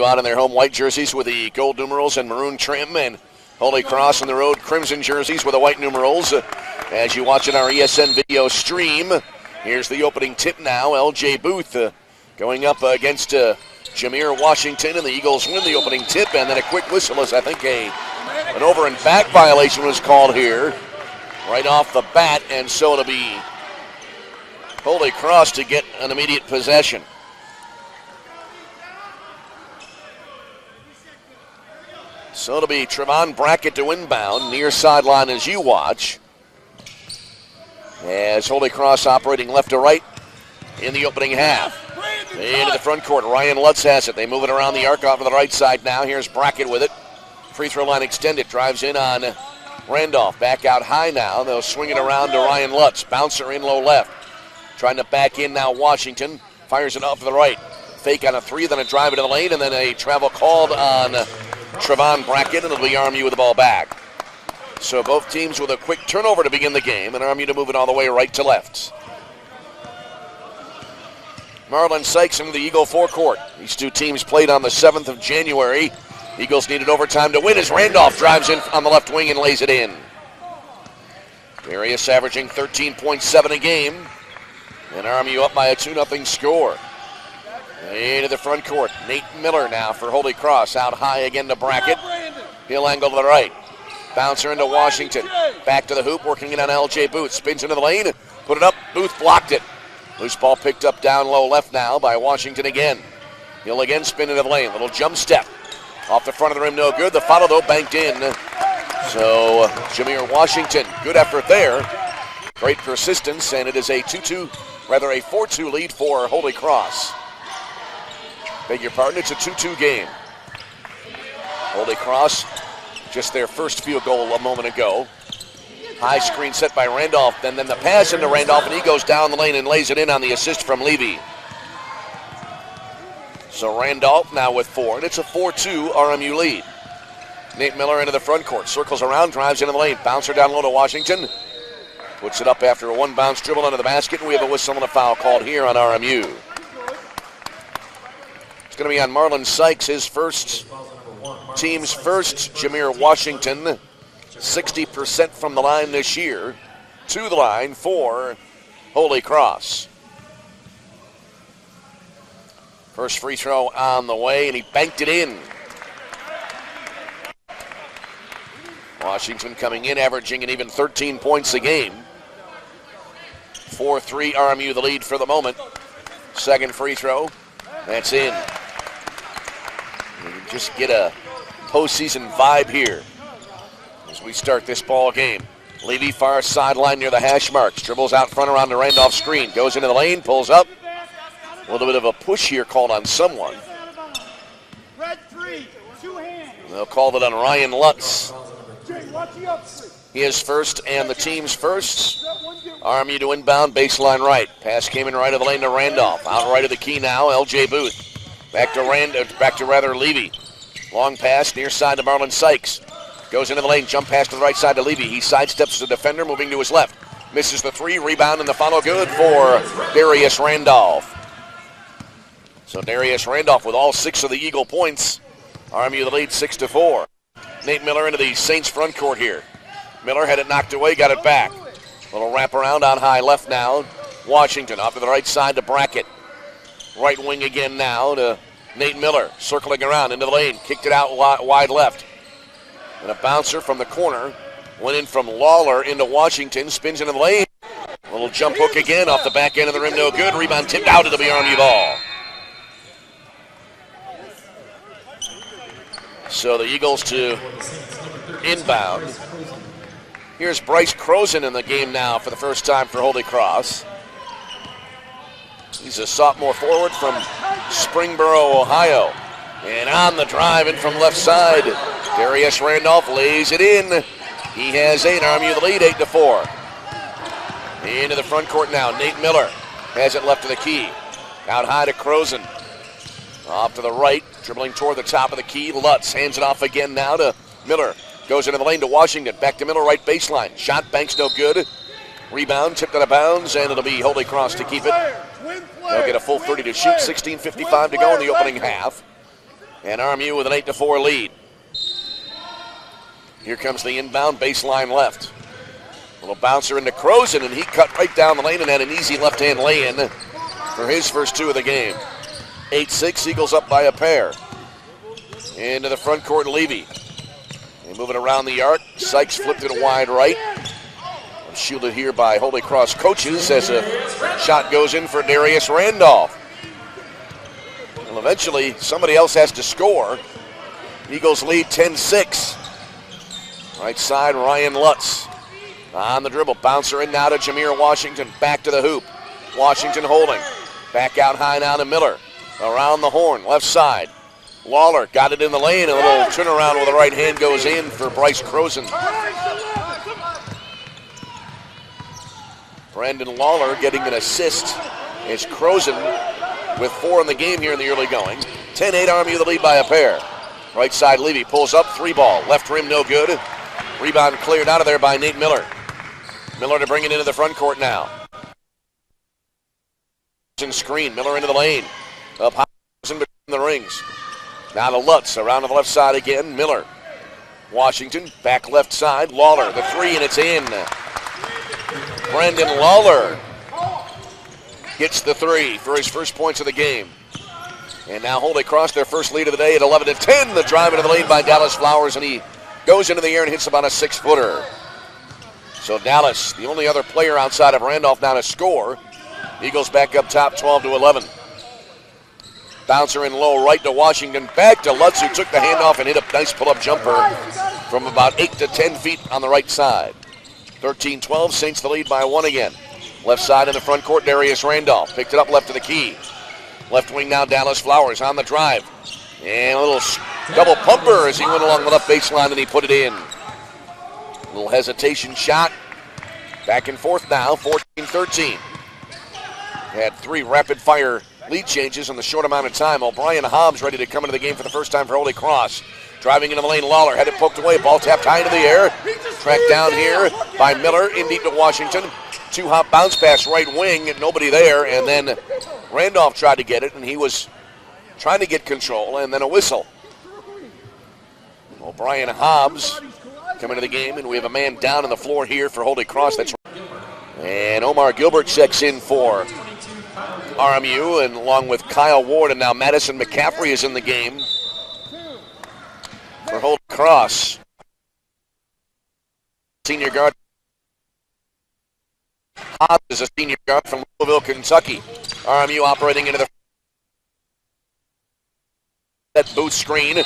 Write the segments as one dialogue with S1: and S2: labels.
S1: Out in their home white jerseys with the gold numerals and maroon trim, and Holy Cross on the road crimson jerseys with the white numerals. As you watch it on our ESN video stream, here's the opening tip now. L.J. Booth going up against Jameer Washington, and the Eagles win the opening tip, and then a quick whistle as I think an over and back violation was called here right off the bat, and so it'll be Holy Cross to get an immediate possession. So it'll be Trevon Brackett to inbound, near sideline as you watch. As Holy Cross operating left to right in the opening half. Into the front court, Ryan Lutz has it. They move it around the arc off to the right side now. Here's Brackett with it. Free throw line extended, drives in on Randolph. Back out high now. They'll swing it around to Ryan Lutz. Bouncer in low left. Trying to back in now Washington. Fires it off to the right. Fake on a three, then a drive into the lane, and then a travel called on Trevon Brackett, and it'll be RMU with the ball back. So both teams with a quick turnover to begin the game, and RMU to move it all the way right to left. Marlon Sykes into the Eagle forecourt. These two teams played on the 7th of January. Eagles needed overtime to win as Randolph drives in on the left wing and lays it in. Darius averaging 13.7 a game, and RMU up by a 2-0 score. Into the front court. Nate Miller now for Holy Cross. Out high again to Brackett. He'll angle to the right. Bouncer into Washington. Back to the hoop, working it on L.J. Booth. Spins into the lane. Put it up. Booth blocked it. Loose ball picked up down low left now by Washington again. He'll again spin into the lane. Little jump step. Off the front of the rim, no good. The follow, though, banked in. So Jameer Washington, good effort there. Great persistence, and it is a 4-2 lead for Holy Cross. Beg your pardon, it's a 2-2 game. Holy Cross, just their first field goal a moment ago. High screen set by Randolph, then the pass into Randolph, and he goes down the lane and lays it in on the assist from Levy. So Randolph now with 4, and it's a 4-2 RMU lead. Nate Miller into the front court, circles around, drives into the lane, bouncer down low to Washington. Puts it up after a one-bounce dribble under the basket, and we have a whistle and a foul called here on RMU. It's going to be on Marlon Sykes, his team's first. Jameer Washington, 60% from the line this year. To the line for Holy Cross. First free throw on the way, and he banked it in. Washington coming in, averaging an even 13 points a game. 4-3 RMU the lead for the moment. Second free throw, that's in. You can just get a postseason vibe here as we start this ball game. Levy far sideline near the hash marks. Dribbles out front around the Randolph screen. Goes into the lane, pulls up. A little bit of a push here called on someone. They'll call it on Ryan Lutz. His first and the team's first. RMU to inbound, baseline right. Pass came in right of the lane to Randolph. Out right of the key now, L.J. Booth. Back to Levy. Long pass near side to Marlon Sykes. Goes into the lane, jump pass to the right side to Levy. He sidesteps the defender, moving to his left. Misses the three, rebound and the follow good for Darius Randolph. So Darius Randolph with all 6 of the Eagle points. RMU the lead 6-4. Nate Miller into the Saints front court here. Miller had it knocked away, got it back. Little wraparound on high left now. Washington off to the right side to Brackett. Right wing again now to Nate Miller. Circling around into the lane. Kicked it out wide left. And a bouncer from the corner. Went in from Lawler into Washington. Spins into the lane. Little jump hook again off the back end of the rim. No good. Rebound tipped out. It'll be RMU ball. So the Eagles to inbound. Here's Bryce Croson in the game now for the first time for Holy Cross. He's a sophomore forward from Springboro, Ohio. And on the drive in from left side, Darius Randolph lays it in. He has 8, RMU the lead, 8-4. Into the front court now, Nate Miller has it left to the key. Out high to Croson. Off to the right, dribbling toward the top of the key. Lutz hands it off again now to Miller. Goes into the lane to Washington. Back to Miller, right baseline. Shot, banks, no good. Rebound, tipped out of bounds, and it'll be Holy Cross to keep it. They'll get a full 30 to shoot. 16:55 to go in the opening half. And RMU with an 8-4 lead. Here comes the inbound baseline left. Little bouncer into Croson, and he cut right down the lane and had an easy left-hand lay-in for his first two of the game. 8-6, Eagles up by a pair. Into the front court, Levy. They move it around the arc. Sykes flipped it wide right. Shielded here by Holy Cross coaches as a shot goes in for Darius Randolph. Well, eventually, somebody else has to score. Eagles lead 10-6. Right side, Ryan Lutz. On the dribble, bouncer in now to Jameer Washington. Back to the hoop. Washington holding. Back out high now to Miller. Around the horn, left side. Lawler got it in the lane. A little turnaround with the right hand goes in for Bryce Croson. Brandon Lawler getting an assist. It's Croson with 4 in the game here in the early going. 10-8 RMU the lead by a pair. Right side Levy pulls up, 3-ball. Left rim no good. Rebound cleared out of there by Nate Miller. Miller to bring it into the front court now. Screen, Miller into the lane. Up high in between the rings. Now to Lutz around to the left side again. Miller. Washington back left side. Lawler the 3 and it's in. Brandon Lawler gets the 3 for his first points of the game. And now Holy Cross their first lead of the day at 11-10. The drive into the lane by Dallas Flowers, and he goes into the air and hits about a 6-footer. So Dallas, the only other player outside of Randolph now to score. Eagles back up top 12-11. Bouncer in low right to Washington. Back to Lutz, who took the handoff and hit a nice pull-up jumper from about 8 to 10 feet on the right side. 13-12, Saints the lead by 1 again. Left side in the front court, Darius Randolph. Picked it up left of the key. Left wing now, Dallas Flowers on the drive. And a little double pumper as he went along the left baseline and he put it in. A little hesitation shot. Back and forth now, 14-13. Had 3 rapid-fire lead changes in the short amount of time. O'Brien Hobbs ready to come into the game for the first time for Holy Cross. Driving into the lane, Lawler had it poked away. Ball tapped high into the air. Tracked down here by Miller, in deep to Washington. 2-hop bounce pass right wing, nobody there. And then Randolph tried to get it, and he was trying to get control, and then a whistle. O'Brien Hobbs coming to the game, and we have a man down on the floor here for Holy Cross. That's and Omar Gilbert checks in for RMU, and along with Kyle Ward, and now Madison McCaffrey is in the game for Holy Cross. Senior guard. Hobbs is a senior guard from Louisville, Kentucky. RMU operating into the that boot screen.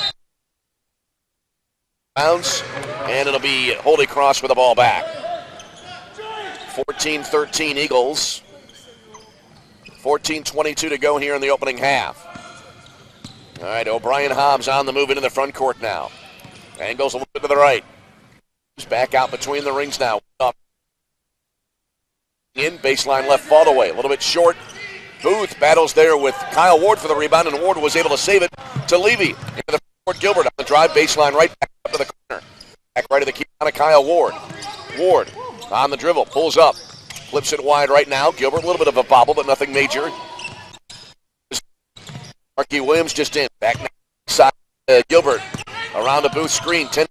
S1: Bounce, and it'll be Holy Cross with the ball back. 14-13 Eagles. 14-22 to go here in the opening half. All right, O'Brien Hobbs on the move into the front court now. Angles a little bit to the right. He's back out between the rings now. Up. In, baseline left fall away. A little bit short. Booth battles there with Kyle Ward for the rebound, and Ward was able to save it to Levy. Into the court, Gilbert on the drive, baseline right back up to the corner. Back right to the key on Kyle Ward. Ward on the dribble, pulls up. Flips it wide right now. Gilbert, a little bit of a bobble, but nothing major. Marky Williams just in. Back now. Side Gilbert. Around the Booth screen. 10-2.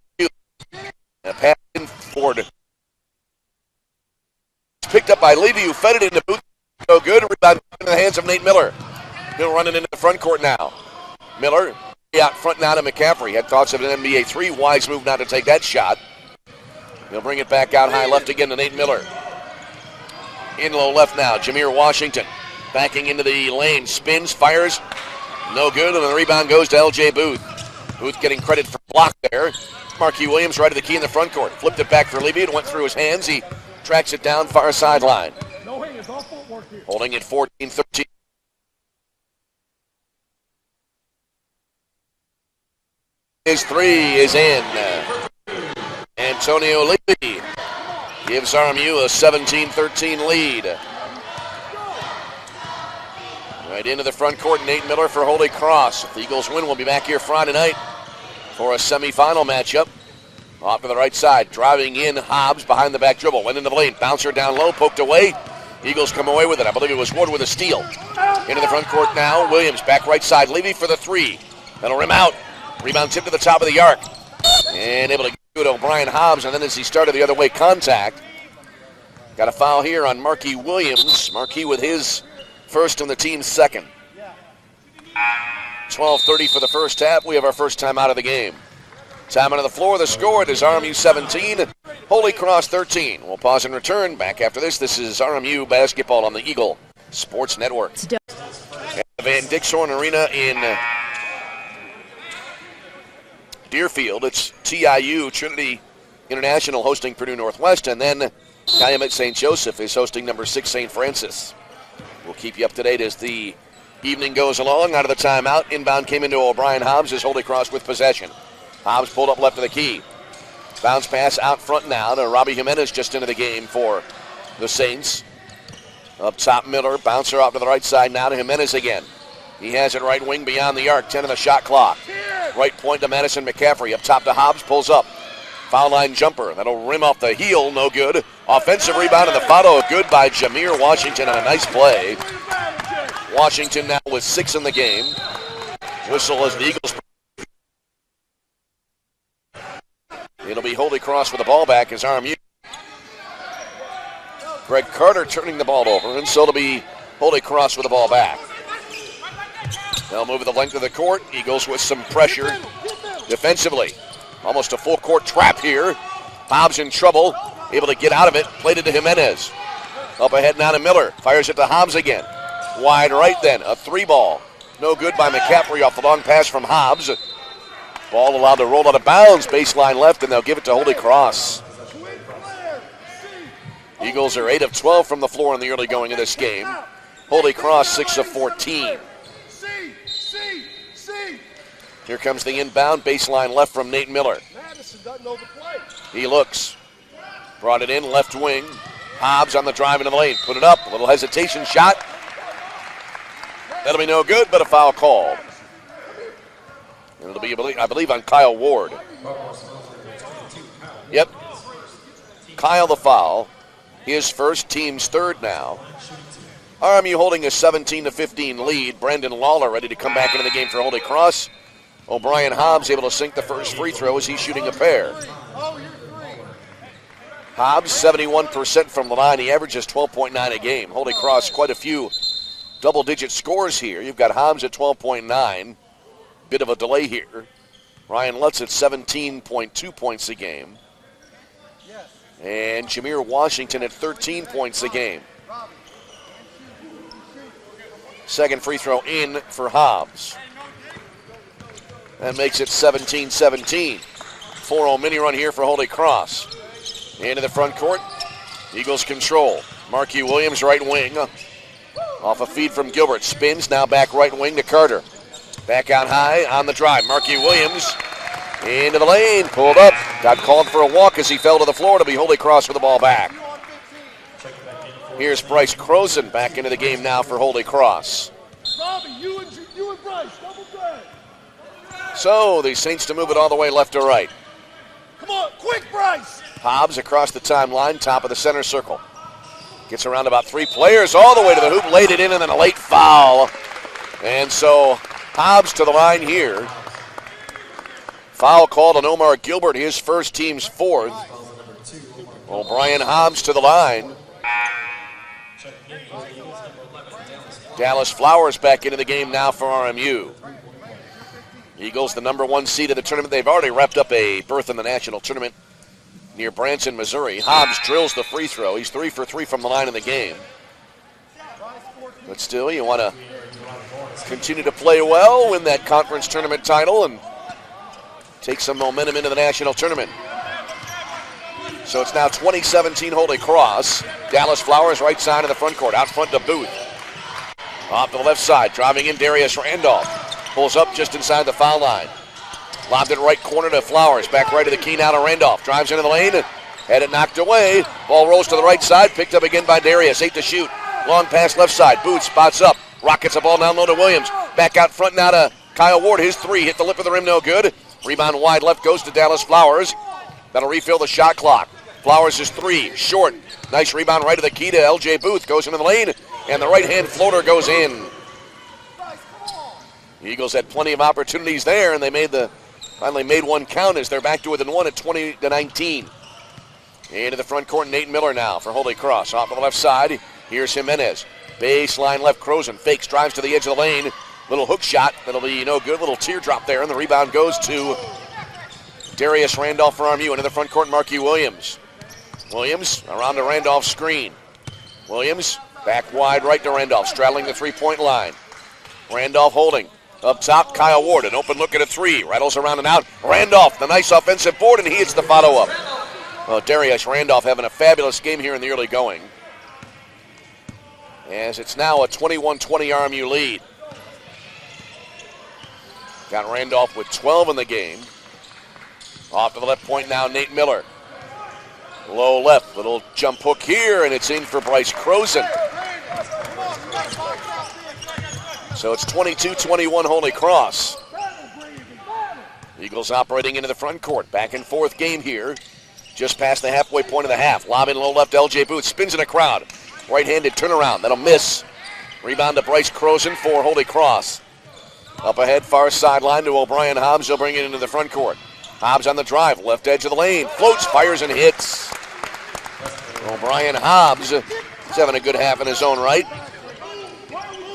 S1: And pass in Ford. Picked up by Levy, who fed it into Booth. So good. Rebound in the hands of Nate Miller. He'll run it into the front court now. Miller out front now to McCaffrey. Had thoughts of an NBA 3. Wise move not to take that shot. He'll bring it back out high left again to Nate Miller. In low left now, Jameer Washington. Backing into the lane, spins, fires. No good, and the rebound goes to L.J. Booth. Booth getting credit for block there. Marky Williams right to the key in the front court. Flipped it back for Levy. It went through his hands. He tracks it down far sideline. Holding it 14-13. His 3 is in. Antonio Levy gives RMU a 17-13 lead. Right into the front court, Nate Miller for Holy Cross. If the Eagles win, we'll be back here Friday night for a semifinal matchup. Off to the right side, driving in Hobbs behind the back dribble. Went into the lane, bouncer down low, poked away. Eagles come away with it. I believe it was Ward with a steal. Into the front court now, Williams back right side. Levy for the 3. That'll rim out. Rebound tip to the top of the arc. And able to get to O'Brien Hobbs, and then as he started the other way, contact. Got a foul here on Marquis Williams. Marquis with his first and the team's second. 12:30 for the first half. We have our first time out of the game. Time on the floor. The score, it is RMU 17, Holy Cross 13. We'll pause and return. Back after this. This is RMU basketball on the Eagle Sports Network. At the Van Dixhorn Arena in Deerfield. It's TIU, Trinity International, hosting Purdue Northwest, and then Calumet St. Joseph is hosting number 6 St. Francis. We'll keep you up to date as the evening goes along. Out of the timeout, inbound came into O'Brien Hobbs as Holy Cross with possession. Hobbs pulled up left of the key. Bounce pass out front now to Robbie Jimenez, just into the game for the Saints. Up top, Miller. Bouncer out to the right side now to Jimenez again. He has it right wing beyond the arc, 10 on the shot clock. Right point to Madison McCaffrey. Up top to Hobbs, pulls up. Foul line jumper. That'll rim off the heel, no good. Offensive rebound and the follow, good by Jameer Washington on a nice play. Washington now with 6 in the game. Whistle as the Eagles. It'll be Holy Cross with the ball back as RMU. Greg Carter turning the ball over, and so it'll be Holy Cross with the ball back. They'll move the length of the court. Eagles with some pressure defensively. Almost a full court trap here. Hobbs in trouble, able to get out of it. Played it to Jimenez. Up ahead now to Miller. Fires it to Hobbs again. Wide right then, a 3-ball. No good by McCaffrey off the long pass from Hobbs. Ball allowed to roll out of bounds, baseline left, and they'll give it to Holy Cross. Eagles are 8 of 12 from the floor in the early going of this game. Holy Cross 6 of 14. Here comes the inbound, baseline left from Nate Miller. He looks. Brought it in, left wing. Hobbs on the drive into the lane. Put it up, a little hesitation shot. That'll be no good, but a foul called. And it'll be, I believe, on Kyle Ward. Yep. Kyle the foul. His first, team's third now. RMU holding a 17-15 lead. Brandon Lawler ready to come back into the game for Holy Cross. O'Brien Hobbs able to sink the first free throw as he's shooting a pair. Hobbs 71% from the line. He averages 12.9 a game. Holy Cross quite a few double-digit scores here. You've got Hobbs at 12.9. Bit of a delay here. Ryan Lutz at 17.2 points a game. And Jameer Washington at 13 points a game. Second free throw in for Hobbs. That makes it 17-17. 4-0 mini run here for Holy Cross. Into the front court. Eagles control. Marquis Williams, right wing. Off a feed from Gilbert. Spins, now back right wing to Carter. Back out high on the drive. Marquis Williams into the lane. Pulled up. Got called for a walk as he fell to the floor. To be Holy Cross with the ball back. Here's Bryce Croson back into the game now for Holy Cross.
S2: Robbie, you and Bryce, double play.
S1: So the Saints to move it all the way left to right.
S2: Come on, quick, Bryce.
S1: Hobbs across the timeline, top of the center circle. Gets around about 3 players all the way to the hoop, laid it in, and then a late foul. And so Hobbs to the line here. Foul called on Omar Gilbert, his first, team's fourth. O'Brien Hobbs to the line. Dallas Flowers back into the game now for RMU. Eagles, the number 1 seed of the tournament. They've already wrapped up a berth in the national tournament near Branson, Missouri. Hobbs drills the free throw. He's 3 for 3 from the line in the game. But still, you want to continue to play well, win that conference tournament title, and take some momentum into the national tournament. So it's now 2017 Holy Cross. Dallas Flowers right side of the front court. Out front to Booth. Off to the left side. Driving in Darius Randolph. Pulls up just inside the foul line. Lobbed it right corner to Flowers. Back right to the key now to Randolph. Drives into the lane. Had it knocked away. Ball rolls to the right side. Picked up again by Darius. 8 to shoot. Long pass left side. Booth spots up. Rockets the ball down low to Williams. Back out front now to Kyle Ward. His 3 hit the lip of the rim, no good. Rebound wide left goes to Dallas Flowers. That'll refill the shot clock. Flowers is 3, short. Nice rebound right to the key to LJ Booth. Goes into the lane, and the right-hand floater goes in. The Eagles had plenty of opportunities there, and they finally made one count as they're back to within one at 20-19. Into the front court, Nate Miller now for Holy Cross. Off to the left side, here's Jimenez. Baseline left, Croson fakes, drives to the edge of the lane. Little hook shot, that'll be no good. Little teardrop there, and the rebound goes to Darius Randolph for RMU. Into the front court, Marky Williams. Williams around the Randolph screen. Williams back wide right to Randolph, straddling the three-point line. Randolph holding. Up top, Kyle Ward, an open look at a three. Rattles around and out. Randolph, the nice offensive board, and he hits the follow-up. Well, Darius Randolph having a fabulous game here in the early going. As it's now a 21-20 RMU lead. Got Randolph with 12 in the game. Off to the left point now, Nate Miller. Low left, little jump hook here, and it's in for Bryce Croson. So it's 22-21 Holy Cross. Eagles operating into the front court. Back and forth game here. Just past the halfway point of the half. Lobbing low left, LJ Booth spins in a crowd. Right-handed turnaround, that'll miss. Rebound to Bryce Croson for Holy Cross. Up ahead, far sideline to O'Brien Hobbs. He'll bring it into the front court. Hobbs on the drive, left edge of the lane. Floats, fires, and hits. O'Brien Hobbs is having a good half in his own right.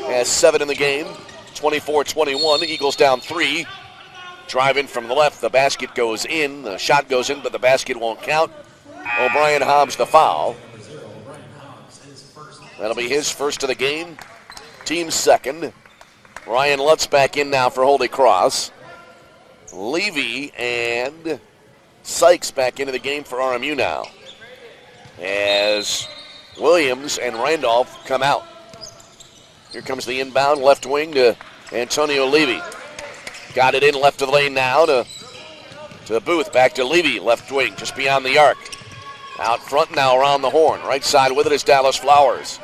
S1: Has 7 in the game. 24-21, Eagles down 3. Driving from the left, the basket goes in. The shot goes in, but the basket won't count. O'Brien Hobbs the foul. That'll be his first of the game. Team second. Ryan Lutz back in now for Holy Cross. Levy and Sykes back into the game for RMU now. As Williams and Randolph come out. Here comes the inbound left wing to Antonio Levy. Got it in left of the lane now to Booth. Back to Levy, left wing, just beyond the arc. Out front now around the horn. Right side with it is Dallas Flowers.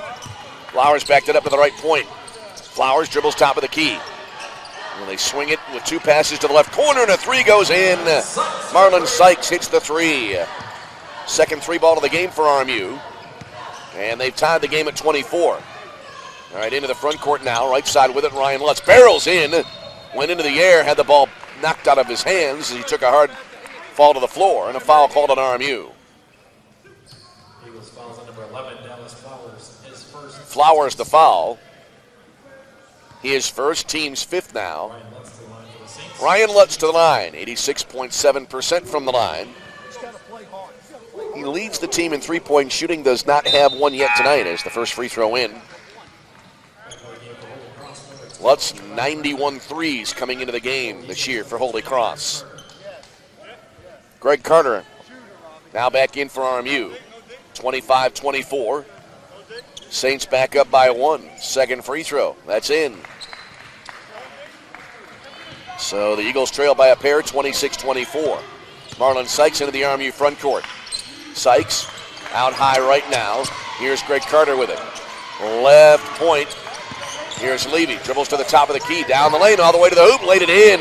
S1: Flowers backed it up to the right point. Flowers dribbles top of the key. And they swing it with 2 passes to the left corner, and a 3 goes in. Marlon Sykes hits the 3. Second 3 ball of the game for RMU. And they've tied the game at 24. All right, into the front court now. Right side with it, Ryan Lutz. Barrels in. Went into the air, had the ball knocked out of his hands as he took a hard fall to the floor, and a foul called on RMU.
S3: Eagles fouls on number 11, Dallas Flowers, his first.
S1: Flowers the foul. His first, team's 5th now. Ryan Lutz to the line, 86.7% from the line. He leads the team in three-point shooting, does not have one yet tonight as the first free throw in. Lutz, 91 threes coming into the game this year for Holy Cross. Greg Carter now back in for RMU. 25-24. Saints back up by 1. Second free throw. That's in. So the Eagles trail by a pair, 26-24. Marlon Sykes into the RMU front court. Sykes out high right now. Here's Greg Carter with it. Left point. Here's Levy. Dribbles to the top of the key. Down the lane, all the way to the hoop. Laid it in.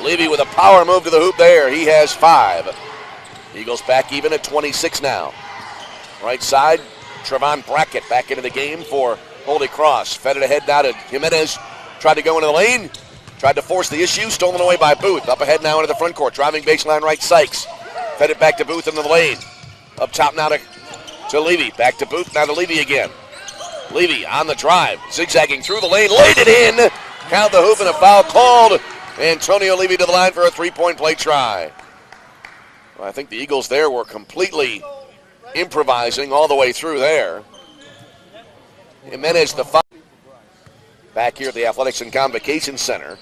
S1: Levy with a power move to the hoop there. He has 5. Eagles back even at 26 now. Right side, Trevon Brackett back into the game for Holy Cross. Fed it ahead now to Jimenez. Tried to go into the lane. Tried to force the issue. Stolen away by Booth. Up ahead now into the front court. Driving baseline right, Sykes. Fed it back to Booth into the lane. Up top now to Levy. Back to Booth. Now to Levy again. Levy on the drive. Zigzagging through the lane. Laid it in. Count the hoop and a foul called. Antonio Levy to the line for a 3-point play try. Well, I think the Eagles there were completely improvising all the way through there. Jimenez the foul. Back here at the Athletics and Convocation Center.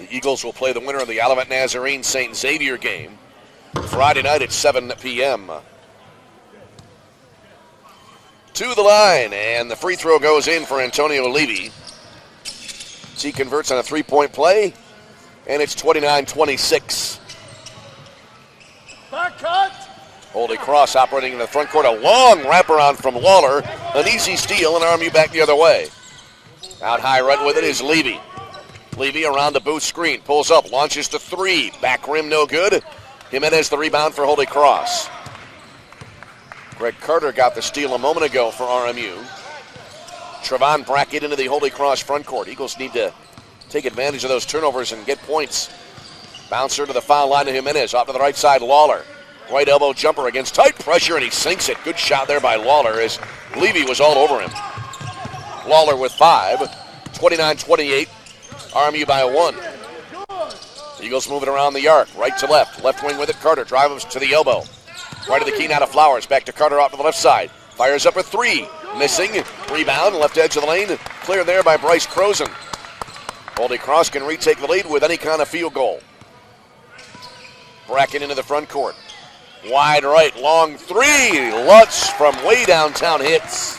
S1: The Eagles will play the winner of the Olivet Nazarene St. Xavier game Friday night at 7 p.m. To the line, and the free throw goes in for Antonio Levy. He converts on a 3-point play, and it's 29-26.
S2: Back cut.
S1: Holy Cross operating in the front court. A long wraparound from Lawler. An easy steal, and RMU back the other way. Out high right with it is Levy. Levy around the Booth screen. Pulls up, launches to 3. Back rim no good. Jimenez the rebound for Holy Cross. Greg Carter got the steal a moment ago for RMU. Trevon Brackett into the Holy Cross front court. Eagles need to take advantage of those turnovers and get points. Bouncer to the foul line to Jimenez. Off to the right side, Lawler. Right elbow jumper against tight pressure, and he sinks it. Good shot there by Lawler as Levy was all over him. Lawler with 5. 29-28. RMU by 1. Eagles moving around the arc. Right to left. Left wing with it. Carter drives to the elbow. Right of the key now to Flowers. Back to Carter off to the left side. Fires up a 3. Missing. Rebound. Left edge of the lane. Clear there by Bryce Croson. Holy Cross can retake the lead with any kind of field goal. Brackett into the front court. Wide right, long 3. Lutz from way downtown hits.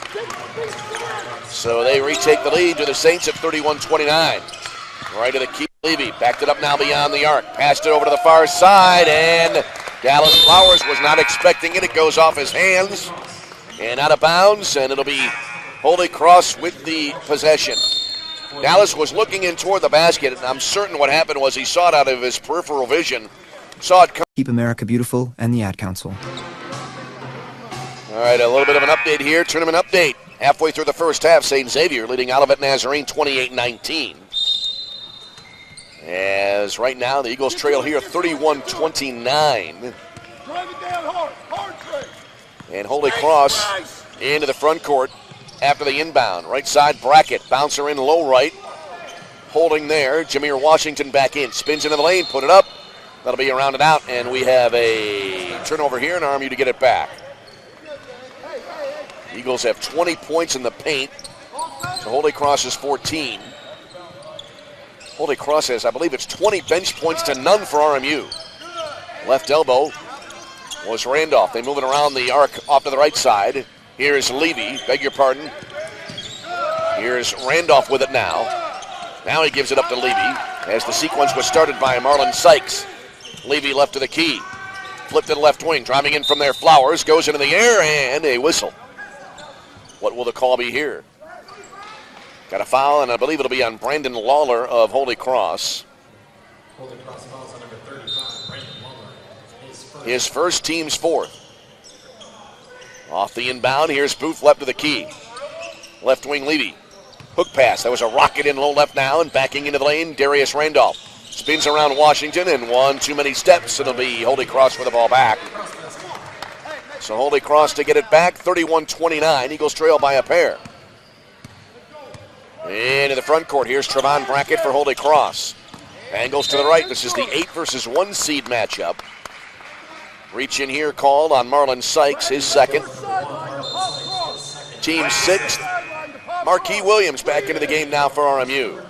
S1: So they retake the lead to the Saints at 31-29. Right to the key, Levy. Backed it up now beyond the arc. Passed it over to the far side, and Dallas Flowers was not expecting it. It goes off his hands and out of bounds, and it'll be Holy Cross with the possession. Dallas was looking in toward the basket, and I'm certain what happened was he saw it out of his peripheral vision. Saw it come.
S4: Keep America Beautiful and the Ad Council.
S1: All right, a little bit of an update here. Tournament update. Halfway through the first half, St. Xavier leading Olivet Nazarene 28-19. As right now, the Eagles trail here 31-29.
S2: Drive it down hard trade.
S1: And Holy Cross into the front court after the inbound. Right side, Brackett. Bouncer in low right. Holding there. Jameer Washington back in. Spins into the lane, put it up. That'll be around and out, and we have a turnover here, and RMU to get it back. Eagles have 20 points in the paint, so Holy Cross is 14. Holy Cross has, I believe it's 20 bench points to none for RMU. Left elbow was Randolph. They move it around the arc off to the right side. Here's Levy, beg your pardon. Here's Randolph with it now. Now he gives it up to Levy as the sequence was started by Marlon Sykes. Levy left to the key. Flipped to the left wing. Driving in from there, Flowers goes into the air and a whistle. What will the call be here? Got a foul, and I believe it'll be on Brandon Lawler of Holy Cross.
S3: Holy Cross fouls on number 35, Brandon Lawler.
S1: His first, team's 4th. Off the inbound, here's Booth left to the key. Left wing Levy. Hook pass. That was a rocket in low left now, and backing into the lane, Darius Randolph. Spins around Washington, and one too many steps. It'll be Holy Cross with the ball back. So Holy Cross to get it back, 31-29. Eagles trail by a pair. Into the front court. Here's Trevon Brackett for Holy Cross. Angles to the right. This is the 8 versus 1 seed matchup. Reach in here called on Marlon Sykes, his second. Team 6th. Marquis Williams back into the game now for RMU.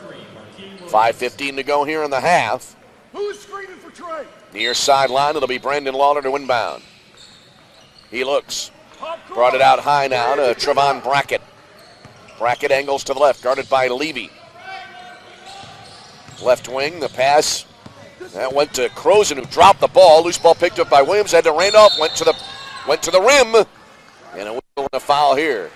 S1: 5:15 to go here in the half.
S2: Who's screening for Trey?
S1: Near sideline, it'll be Brandon Lawler to inbound. He looks. Brought it out high now to Trevon Brackett. Brackett angles to the left, guarded by Levy. Left wing, the pass. That went to Croson, who dropped the ball. Loose ball picked up by Williams, had to Randolph, went to the rim. And a whistle and a foul here.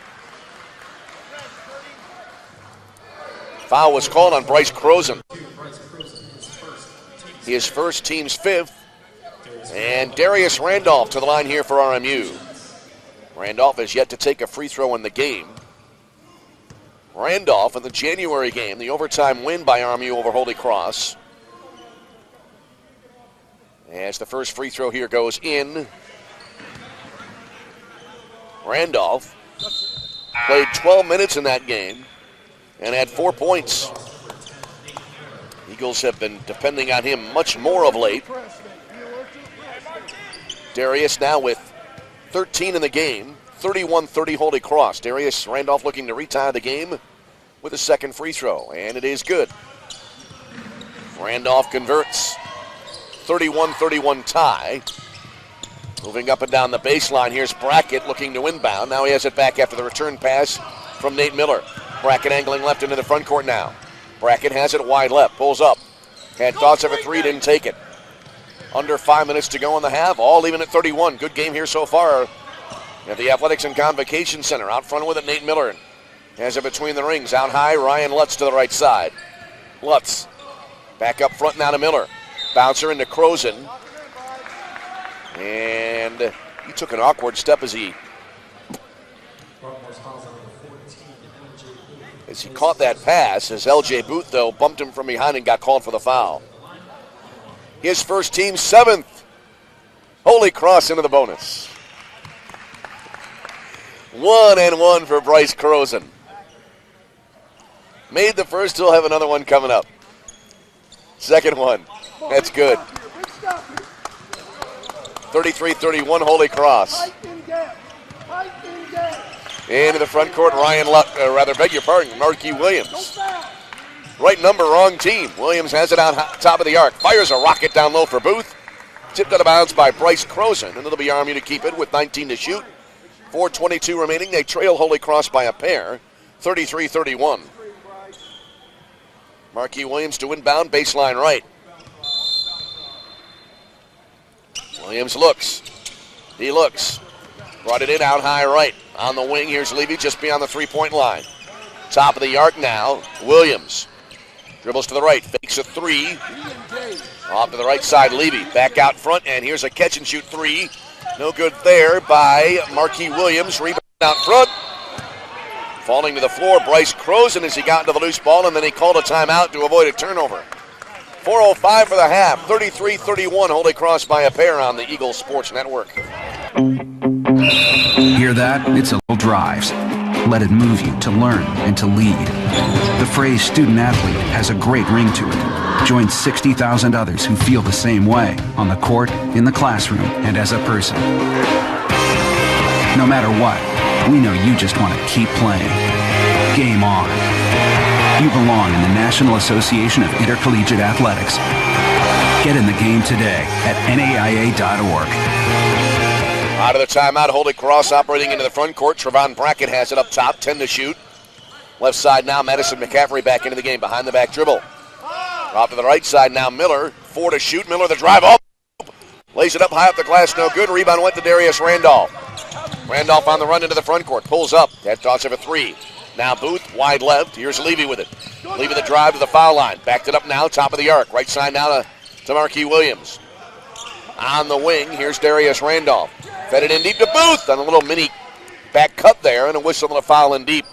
S1: Foul was called on Bryce Croson. His first, team's 5th. And Darius Randolph to the line here for RMU. Randolph has yet to take a free throw in the game. Randolph in the January game, the overtime win by RMU over Holy Cross. As the first free throw here goes in. Randolph played 12 minutes in that game and had 4 points. Eagles have been depending on him much more of late. Darius now with 13 in the game, 31-30 Holy Cross. Darius Randolph looking to retie the game with a second free throw, and it is good. Randolph converts. 31-31 tie. Moving up and down the baseline, here's Brackett looking to inbound. Now he has it back after the return pass from Nate Miller. Brackett angling left into the front court now. Brackett has it wide left, pulls up. Had thoughts of a 3, didn't take it. Under 5 minutes to go in the half, all even at 31. Good game here so far at the Athletics and Convocation Center. Out front with it, Nate Miller. Has it between the rings. Out high, Ryan Lutz to the right side. Lutz back up front now to Miller. Bouncer into Croson. And he took an awkward step as he... as he caught that pass, as L.J. Booth, though, bumped him from behind and got called for the foul. His first team, 7th. Holy Cross into the bonus. 1-1 for Bryce Croson. Made the first, he'll have another one coming up. Second one. That's good. 33-31, Holy Cross. Into the front court, Marquis Williams. Right number, wrong team. Williams has it out top of the arc. Fires a rocket down low for Booth. Tipped out of bounds by Bryce Croson, and it'll be Army to keep it with 19 to shoot. 4:22 remaining. They trail Holy Cross by a pair, 33-31. Marquis Williams to inbound, baseline right. Williams looks. He looks. Brought it in out high right. On the wing, here's Levy just beyond the three-point line. Top of the arc now, Williams. Dribbles to the right, fakes a three. Off to the right side, Levy. Back out front, and here's a catch-and-shoot three. No good there by Marquis Williams. Rebound out front. Falling to the floor, Bryce Croson as he got into the loose ball, and then he called a timeout to avoid a turnover. 4:05 for the half, 33-31, Holy Cross by a pair on the Eagle Sports Network.
S5: Hear that? It's a drives. Let it move you to learn and to lead. The phrase student-athlete has a great ring to it. Join 60,000 others who feel the same way on the court, in the classroom, and as a person. No matter what, we know you just want to keep playing. Game on. You belong in the National Association of Intercollegiate Athletics. Get in the game today at NAIA.org.
S1: Out of the timeout, Holy Cross operating into the front court. Trevon Brackett has it up top, 10 to shoot. Left side now, Madison McCaffrey back into the game, behind the back dribble. Off to the right side now, Miller, 4 to shoot. Miller the drive, up. Lays it up high up the glass, no good. Rebound went to Darius Randolph. Randolph on the run into the front court, pulls up. That toss of a three. Now Booth, wide left. Here's Levy with it. Levy the drive to the foul line. Backed it up now, top of the arc. Right side now to Marquis Williams. On the wing, here's Darius Randolph. Fed it in deep to Booth on a little mini back cut there and a whistle and a foul in deep.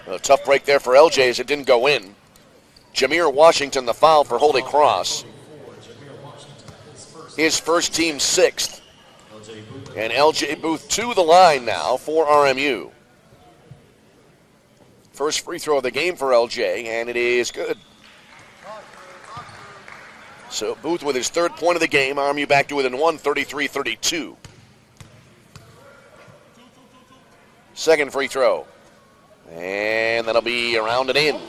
S1: A tough break there for LJ as it didn't go in. Jameer Washington the foul for Holy Cross. His first team 6th. And LJ Booth to the line now for RMU. First free throw of the game for LJ, and it is good. So Booth with his 3rd point of the game. RMU back to within 1, 33-32. Second free throw. And that'll be around and in.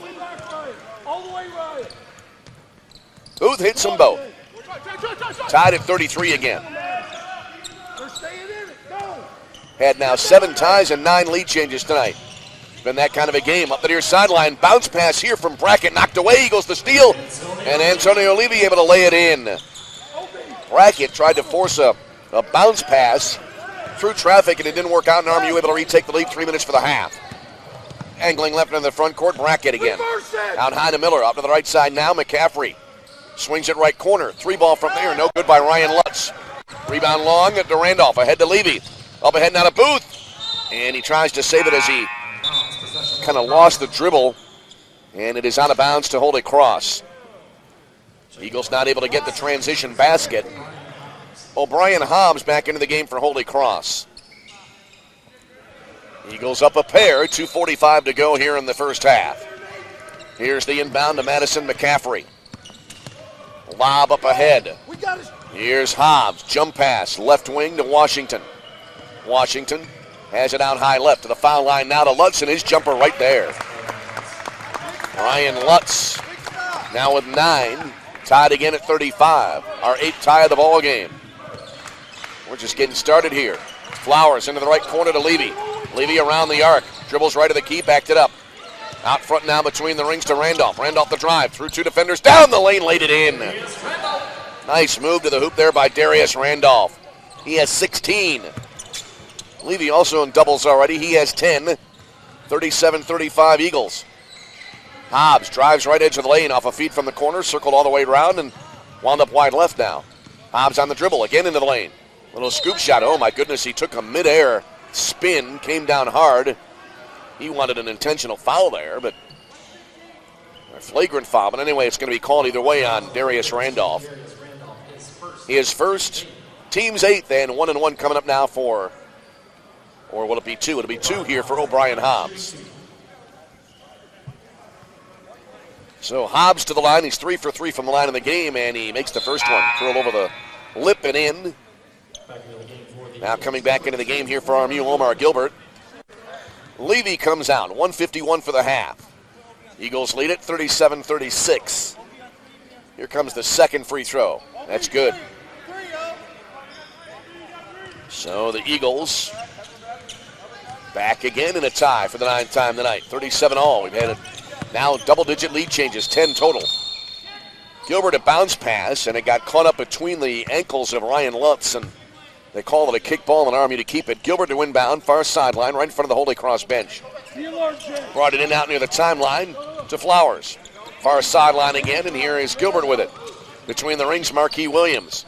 S1: Booth hits them both. Tied at 33 again. Had now 7 ties and 9 lead changes tonight. Been that kind of a game. Up the near sideline. Bounce pass here from Brackett. Knocked away. He goes to steal. And Antonio Levy able to lay it in. Brackett tried to force a bounce pass through traffic, and it didn't work out. And RMU able to retake the lead. 3 minutes for the half. Angling left in the front court. Brackett again. Out high to Miller. Up to the right side now. McCaffrey swings it right corner. 3 ball from there. No good by Ryan Lutz. Rebound long to Randolph. Ahead to Levy. Up ahead now to Booth. And he tries to save it as he kind of lost the dribble. And it is out of bounds to Holy Cross. Eagles not able to get the transition basket. O'Brien Hobbs back into the game for Holy Cross. Eagles up a pair, 2:45 to go here in the first half. Here's the inbound to Madison McCaffrey. Lob up ahead. Here's Hobbs, jump pass, left wing to Washington. Washington has it out high left to the foul line now to Lutz, and his jumper right there. Ryan Lutz now with 9, tied again at 35. Our 8th tie of the ball game. We're just getting started here. Flowers into the right corner to Levy. Levy around the arc. Dribbles right to the key, backed it up. Out front now between the rings to Randolph. Randolph the drive. Through 2 defenders. Down the lane, laid it in. Nice move to the hoop there by Darius Randolph. He has 16. Levy also in doubles already. He has 10. 37-35 Eagles. Hobbs drives right edge of the lane off a feed from the corner. Circled all the way around and wound up wide left now. Hobbs on the dribble. Again into the lane. Little scoop shot. Oh, my goodness. He took a midair spin. Came down hard. He wanted an intentional foul there, but A flagrant foul, but anyway, it's going to be called either way on Darius Randolph. His first, team's 8th, and 1-1 coming up now for, or will it be 2? It'll be 2 here for O'Brien Hobbs. So Hobbs to the line. He's 3 for 3 from the line in the game, and he makes the first one. Curl over the lip and in. Now coming back into the game here for RMU, Omar Gilbert. Levy comes out, 1:51 for the half. Eagles lead it 37-36. Here comes the second free throw. That's good. So the Eagles back again in a tie for the 9th time tonight. 37-all. We've had now double-digit lead changes, 10 total. Gilbert a bounce pass, and it got caught up between the ankles of Ryan Lutz, and they call it a kick ball and RMU to keep it. Gilbert to inbound, far sideline, right in front of the Holy Cross bench. Brought it in out near the timeline to Flowers. Far sideline again, and here is Gilbert with it. Between the rings, Marquis Williams.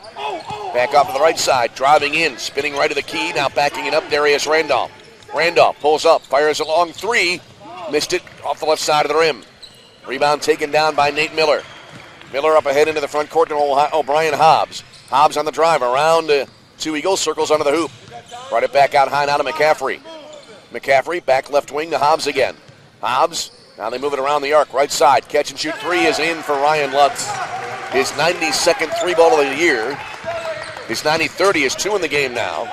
S1: Back off to the right side, driving in, spinning right to the key, now backing it up, Darius Randolph. Randolph pulls up, fires a long 3, missed it off the left side of the rim. Rebound taken down by Nate Miller. Miller up ahead into the front court to O'Brien Hobbs. Hobbs on the drive, around 2 Eagles, circles under the hoop. Brought it back out high now to McCaffrey. McCaffrey back left wing to Hobbs again. Hobbs, now they move it around the arc, right side. Catch and shoot 3 is in for Ryan Lutz. His 92nd 3-ball of the year. His 90-30 is 2 in the game now.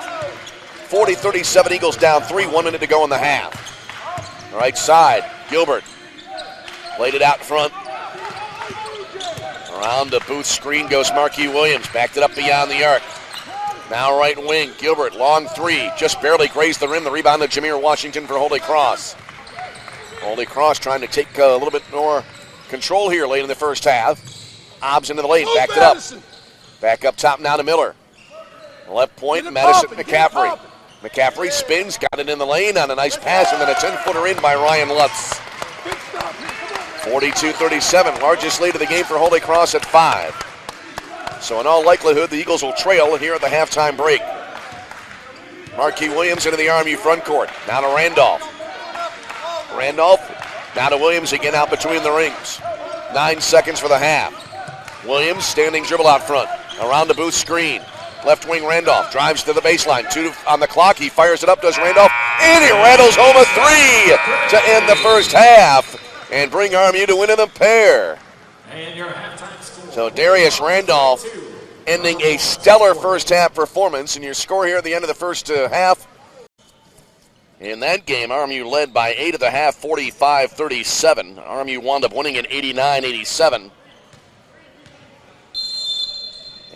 S1: 40-37 Eagles down 3, 1 minute to go in the half. Right side, Gilbert. Laid it out front. Around the Booth screen goes Marquis Williams. Backed it up beyond the arc. Now right wing, Gilbert, long 3. Just barely grazed the rim. The rebound to Jameer Washington for Holy Cross. Holy Cross trying to take a little bit more control here late in the first half. Hobbs into the lane, backed it up. Back up top now to Miller. Left point, Madison McCaffrey. McCaffrey spins, got it in the lane on a nice pass, and then a 10-footer in by Ryan Lutz. 42-37, largest lead of the game for Holy Cross at 5. So in all likelihood, the Eagles will trail here at the halftime break. Marquis Williams into the RMU front court. Now to Randolph. Randolph, now to Williams again out between the rings. 9 seconds for the half. Williams standing dribble out front. Around the Booth screen. Left wing Randolph drives to the baseline. 2 on the clock. He fires it up, does Randolph. And he rattles home a 3 to end the first half and bring RMU to win in the pair.
S3: And your halftime score.
S1: So Darius Randolph ending a stellar first half performance. And your score here at the end of the first half. In that game, RMU led by 8 at the half, 45-37. RMU wound up winning at 89-87.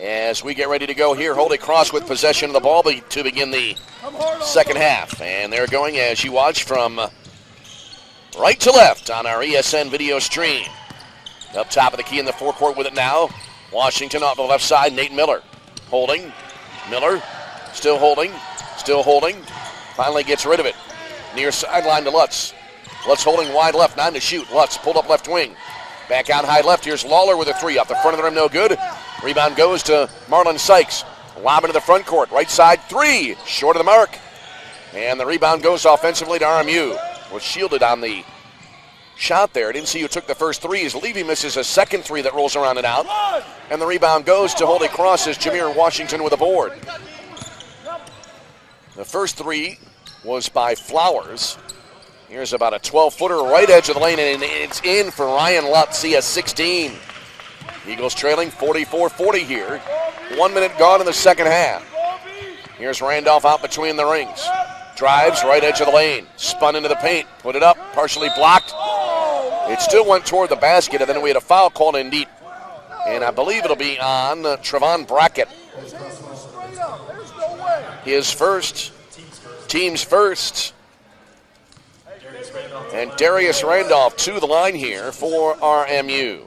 S1: As we get ready to go here, Holy Cross with possession of the ball to begin the second half. And they're going, as you watch, from right to left on our ESN video stream. Up top of the key in the forecourt with it now. Washington off the left side, Nate Miller. Holding. Miller still holding. Still holding. Finally gets rid of it. Near sideline to Lutz. Lutz holding wide left, 9 to shoot. Lutz pulled up left wing. Back out high left. Here's Lawler with a 3 off the front of the rim, no good. Rebound goes to Marlon Sykes. Lob into the front court. Right side, 3. Short of the mark. And the rebound goes offensively to RMU. Was shielded on the shot there. Didn't see who took the first 3 as Levy misses a second 3 that rolls around and out. And the rebound goes to Holy Cross as Jameer Washington with a board. The first 3 was by Flowers. Here's about a 12-footer right edge of the lane, and it's in for Ryan Lutz. He has 16. Eagles trailing 44-40 here. 1 minute gone in the second half. Here's Randolph out between the rings. Drives right edge of the lane. Spun into the paint. Put it up. Partially blocked. It still went toward the basket, and then we had a foul called in deep. And I believe it'll be on Trevon Brackett. His first. Team's first. And Darius Randolph to the line here for RMU.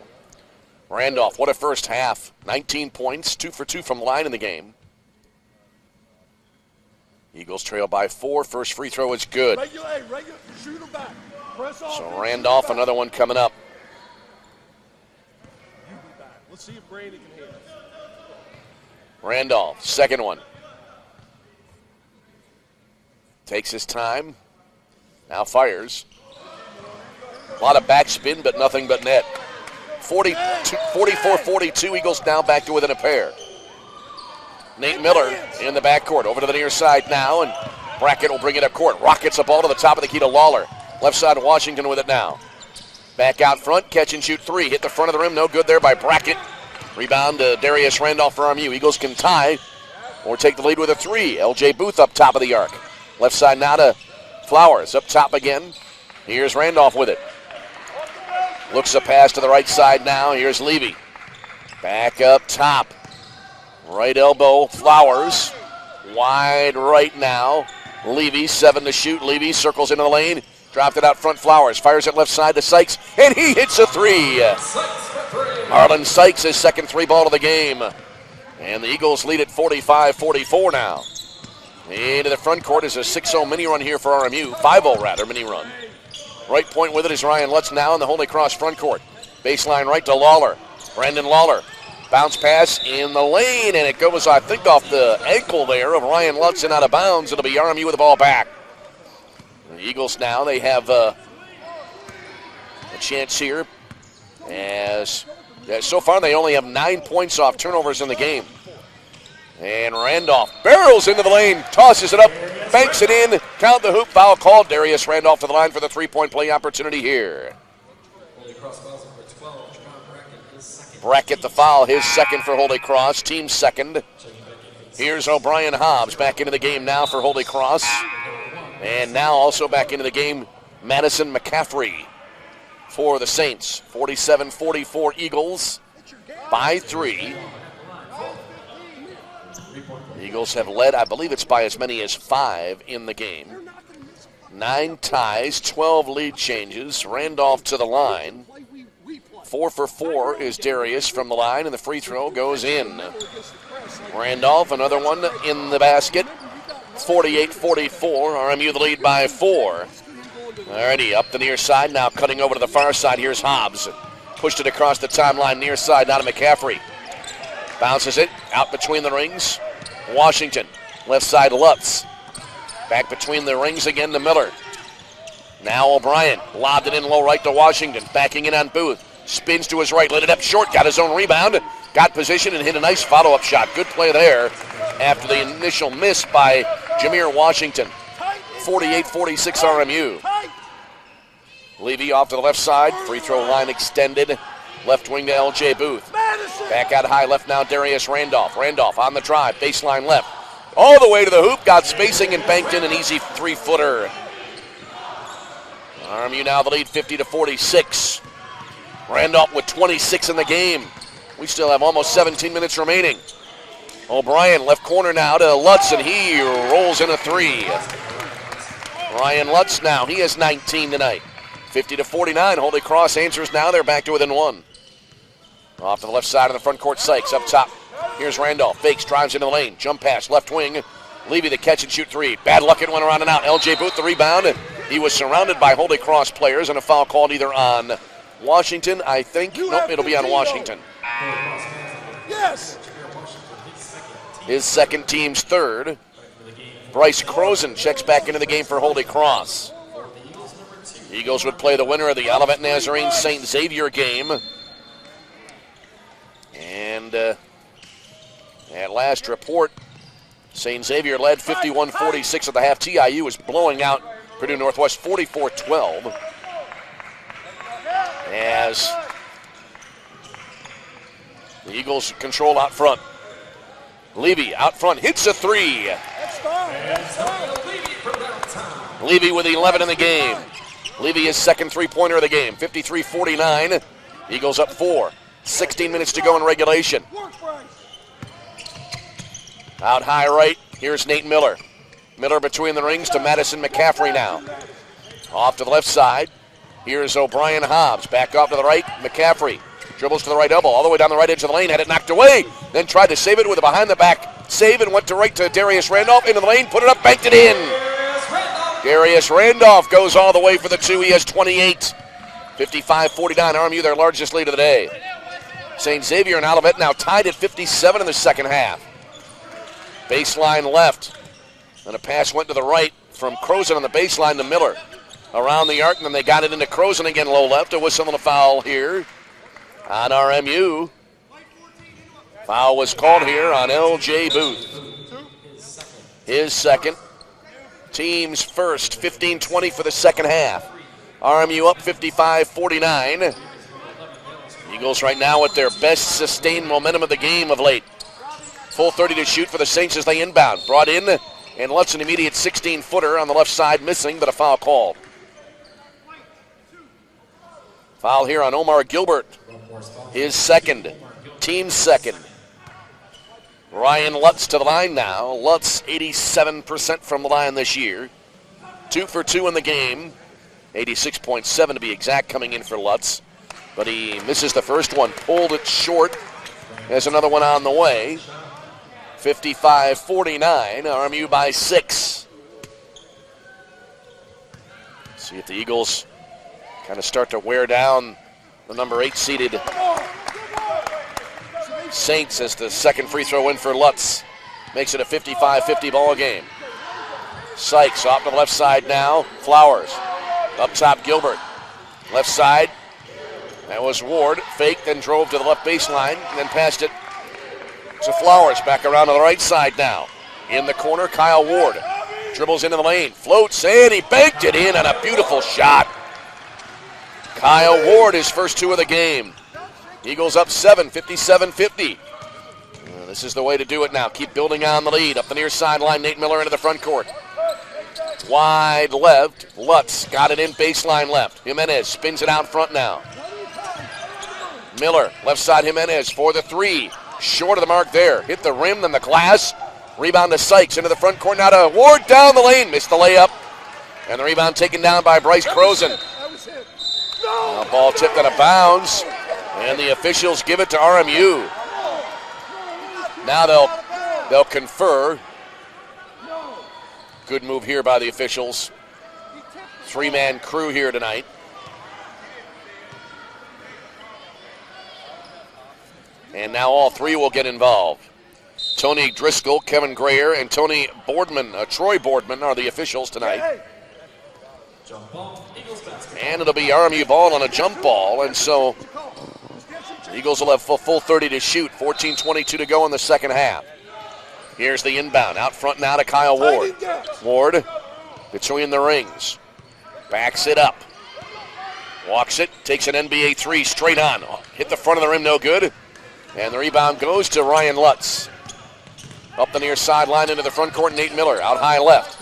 S1: Randolph, what a first half. 19 points, 2 for 2 from the line in the game. Eagles trail by 4. First free throw is good.
S2: Shoot him back. Press off.
S1: So Randolph, another one coming up.
S2: Let's see if Brady can hit.
S1: Randolph, second one. Takes his time. Now fires. A lot of backspin, but nothing but net. 44-42. Eagles now back to within a pair. Nate Miller in the backcourt. Over to the near side now, and Brackett will bring it up court. Rockets the ball to the top of the key to Lawler. Left side of Washington with it now. Back out front, catch and shoot three. Hit the front of the rim, no good there by Brackett. Rebound to Darius Randolph for RMU. Eagles can tie or take the lead with a three. LJ Booth up top of the arc. Left side now to Flowers. Up top again. Here's Randolph with it. Looks a pass to the right side now. Here's Levy. Back up top. Right elbow, Flowers. Wide right now. Levy, 7 to shoot. Levy circles into the lane. Dropped it out front, Flowers. Fires it left side to Sykes, and he hits a three. Harlan Sykes, his second three ball of the game. And the Eagles lead at 45-44 now. Into the front court is a 6-0 mini run here for RMU. 5-0 rather, mini run. Right point with it is Ryan Lutz now in the Holy Cross front court. Baseline right to Lawler. Brandon Lawler. Bounce pass in the lane, and it goes, I think, off the ankle there of Ryan Lutz and out of bounds. It'll be RMU with the ball back. The Eagles now, they have a chance here as so far they only have 9 points off turnovers in the game. And Randolph barrels into the lane, tosses it up, banks it in, count the hoop, foul called. Darius Randolph to the line for the three-point play opportunity here. Brackett the foul, his second for Holy Cross, team second. Here's O'Brien Hobbs back into the game now for Holy Cross. And now also back into the game, Madison McCaffrey for the Saints. 47-44 Eagles by 3. The Eagles have led, I believe it's by as many as 5 in the game. 9 ties, 12 lead changes. Randolph to the line. 4 for 4 is Darius from the line, and the free throw goes in. Randolph, another one in the basket. 48-44, RMU the lead by 4. Alrighty, up the near side, now cutting over to the far side. Here's Hobbs. Pushed it across the timeline near side, now to McCaffrey. Bounces it out between the rings. Washington, left side Lutz. Back between the rings again to Miller. Now O'Brien, lobbed it in low right to Washington. Backing in on Booth. Spins to his right, lit it up short, got his own rebound. Got position and hit a nice follow-up shot. Good play there after the initial miss by Jameer Washington. 48-46 RMU. Levy off to the left side. Free throw line extended. Left wing to LJ Booth. Back out high left now, Darius Randolph. Randolph on the drive, baseline left. All the way to the hoop, got spacing and banked in an easy three-footer. RMU now the lead 50-46. Randolph with 26 in the game. We still have almost 17 minutes remaining. O'Brien left corner now to Lutz, and he rolls in a three. Ryan Lutz now, he has 19 tonight. 50-49, Holy Cross answers now, they're back to within 1. Off to the left side of the front court, Sykes up top. Here's Randolph, fakes, drives into the lane, jump pass, left wing. Levy the catch and shoot three. Bad luck, it went around and out. LJ Booth the rebound. He was surrounded by Holy Cross players, and a foul called either on Washington, I think. Nope, it'll be on Washington.
S2: Yes.
S1: His second, team's third. Bryce Croson checks back into the game for Holy Cross. Eagles would play the winner of the Olivet Nazarene St. Xavier game. And at last report, St. Xavier led 51-46 at the half. TIU is blowing out Purdue Northwest 44-12. As the Eagles control out front. Levy out front hits a three. Levy with 11 in the game. Levy is second three-pointer of the game. 53-49. Eagles up 4. 16 minutes to go in regulation. Out high right, here's Nate Miller. Miller between the rings to Madison McCaffrey now. Off to the left side. Here's O'Brien Hobbs. Back off to the right, McCaffrey. Dribbles to the right elbow, all the way down the right edge of the lane. Had it knocked away. Then tried to save it with a behind-the-back save and went to right to Darius Randolph. Into the lane, put it up, banked it in. Darius Randolph goes all the way for the two. He has 28. 55-49, RMU their largest lead of the day. St. Xavier and Olivet now tied at 57 in the second half. Baseline left. And a pass went to the right from Croson on the baseline to Miller. Around the arc, and then they got it into Croson again low left. A whistle and a foul here. on RMU. Foul was called here on L.J. Booth. His second. Team's first, 15-20 for the second half. RMU up 55-49. Eagles right now with their best sustained momentum of the game of late. Full 30 to shoot for the Saints as they inbound. Brought in, and Lutz an immediate 16-footer on the left side, missing, but a foul called. Foul here on Omar Gilbert. His second. Team's second. Ryan Lutz to the line now. Lutz 87% from the line this year. 2 for 2 in the game. 86.7 to be exact coming in for Lutz. But he misses the first one. Pulled it short. There's another one on the way. 55-49. RMU by 6. See if the Eagles kind of start to wear down the number 8 seeded Saints as the second free throw in for Lutz. Makes it a 55-50 ball game. Sykes off to the left side now. Flowers. Up top, Gilbert. Left side. That was Ward. Faked, then drove to the left baseline, and then passed it to Flowers. Back around to the right side now. In the corner, Kyle Ward. Dribbles into the lane. Floats, and he banked it in on a beautiful shot. Kyle Ward, his first 2 of the game. Eagles up 7, 57-50. This is the way to do it now. Keep building on the lead. Up the near sideline, Nate Miller into the front court. Wide left. Lutz got it in baseline left. Jimenez spins it out front now. Miller, left side Jimenez for the 3. Short of the mark there. Hit the rim, then the glass. Rebound to Sykes into the front court. Now to Ward down the lane. Missed the layup. And the rebound taken down by Bryce Croson. Ball tipped out of bounds. And the officials give it to RMU. Now they'll confer. Good move here by the officials. 3-man crew here tonight. And now all 3 will get involved. Tony Driscoll, Kevin Grayer, and Tony Boardman, Troy Boardman are the officials tonight. And it'll be RMU ball on a jump ball, and so the Eagles will have full 30 to shoot. 14:22 to go in the second half. Here's the inbound. Out front now to Kyle Ward. Ward between the rings. Backs it up. Walks it. Takes an NBA 3 straight on. Hit the front of the rim, no good. And the rebound goes to Ryan Lutz. Up the near sideline into the front court, Nate Miller. Out high left.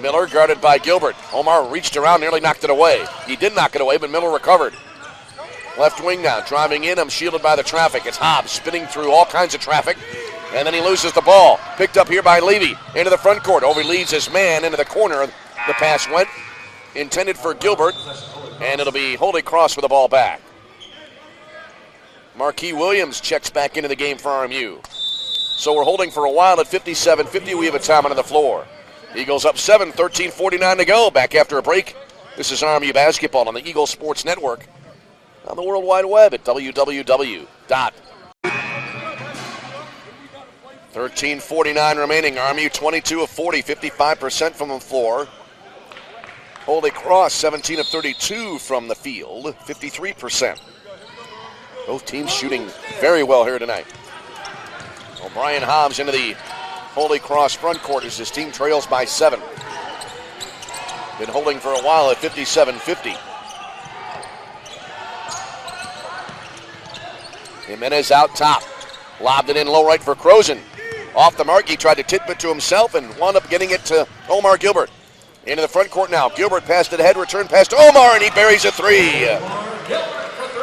S1: Miller guarded by Gilbert. Omar reached around, nearly knocked it away. He did knock it away, but Miller recovered. Left wing now, driving in. I'm shielded by the traffic. It's Hobbs spinning through all kinds of traffic. And then he loses the ball. Picked up here by Levy. Into the front court. Overleads his man into the corner. The pass went. Intended for Gilbert. And it'll be Holy Cross with the ball back. Marquis Williams checks back into the game for RMU. So we're holding for a while at 57-50. We have a timeout on the floor. Eagles up 7, 13:49 to go. Back after a break. This is RMU basketball on the Eagles Sports Network. On the World Wide Web at www. 13:49 remaining. RMU 22 of 40, 55% from the floor. Holy Cross 17 of 32 from the field, 53%. Both teams shooting very well here tonight. O'Brien Hobbs into the Holy Cross front court as his team trails by 7. Been holding for a while at 57-50. Jimenez out top. Lobbed it in low right for Croson. Off the mark, he tried to tip it to himself and wound up getting it to Omar Gilbert. Into the front court now. Gilbert passed it ahead, return pass to Omar, and he buries a 3.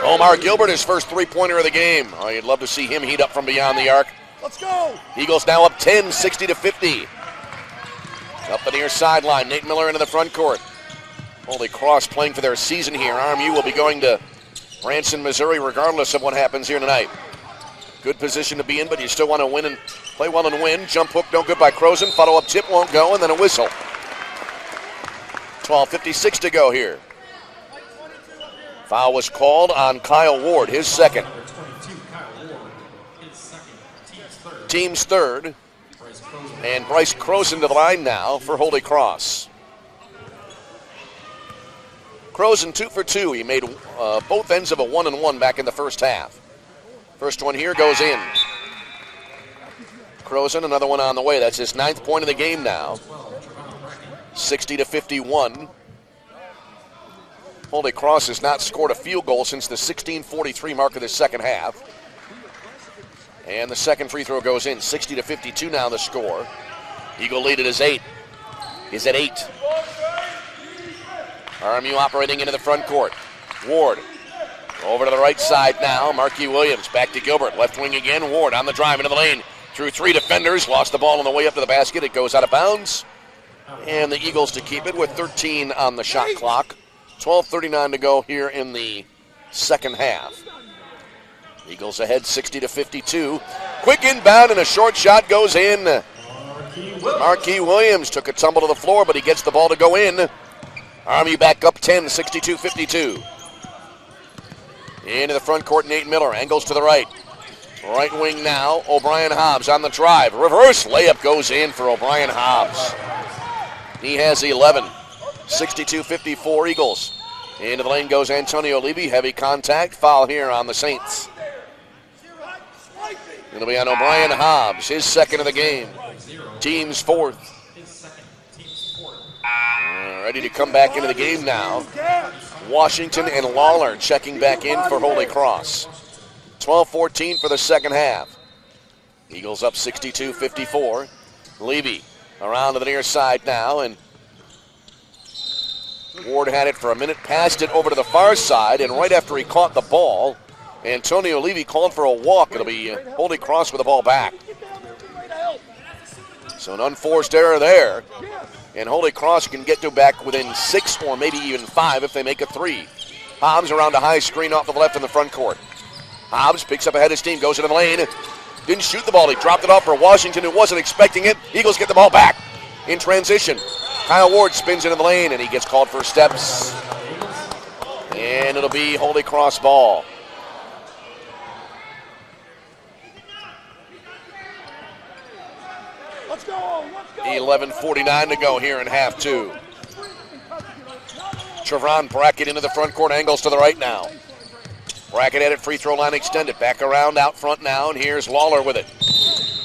S1: Omar Gilbert, his first 3-pointer of the game. Oh, you'd love to see him heat up from beyond the arc.
S2: Let's go.
S1: Eagles now up 10, 60-50. Up the near sideline, Nate Miller into the front court. Holy Cross playing for their season here. RMU will be going to Branson, Missouri, regardless of what happens here tonight. Good position to be in, but you still want to win and play well and win. Jump hook, no good by Croson. Follow-up tip won't go, and then a whistle. 12:56 to go here. Foul was called on Kyle Ward, his second. Team's third. And Bryce Croson to the line now for Holy Cross. Croson 2 for 2. He made both ends of a 1-and-1 back in the first half. First one here goes in. Croson, another one on the way. That's his 9th point of the game now. 60-51. Holy Cross has not scored a field goal since the 16:43 mark of the second half. And the second free throw goes in. 60-52 now the score. Eagle lead at 8. Is at 8. RMU operating into the front court. Ward over to the right side now. Marquis Williams back to Gilbert. Left wing again. Ward on the drive into the lane. Through 3 defenders. Lost the ball on the way up to the basket. It goes out of bounds. And the Eagles to keep it with 13 on the shot clock. 12:39 to go here in the second half. Eagles ahead 60-52. Quick inbound and a short shot goes in. Marquis Williams took a tumble to the floor, but he gets the ball to go in. Army back up 10, 62-52. Into the front court, Nate Miller. Angles to the right. Right wing now, O'Brien Hobbs on the drive. Reverse layup goes in for O'Brien Hobbs. He has 11. 62-54 Eagles. Into the lane goes Antonio Levy. Heavy contact. Foul here on the Saints. It'll be on O'Brien Hobbs, his second of the game. Team's 4th. Ready to come back into the game now. Washington and Lawler checking back in for Holy Cross. 12-14 for the second half. Eagles up 62-54. Levy around to the near side now, and Ward had it for a minute, passed it over to the far side, and right after he caught the ball, Antonio Levy called for a walk. It'll be Holy Cross with the ball back. So an unforced error there, and Holy Cross can get to back within 6 or maybe even 5 if they make a 3. Hobbs around a high screen off the left in the front court. Hobbs picks up ahead of his team, goes into the lane. Didn't shoot the ball. He dropped it off for Washington, who wasn't expecting it. Eagles get the ball back in transition. Kyle Ward spins into the lane, and he gets called for steps. And it'll be Holy Cross ball.
S2: Let's go.
S1: 11:49 to go here in half 2. Trevon Brackett into the front court, angles to the right now. Brackett at it, free throw line extended. Back around out front now, and here's Lawler with it.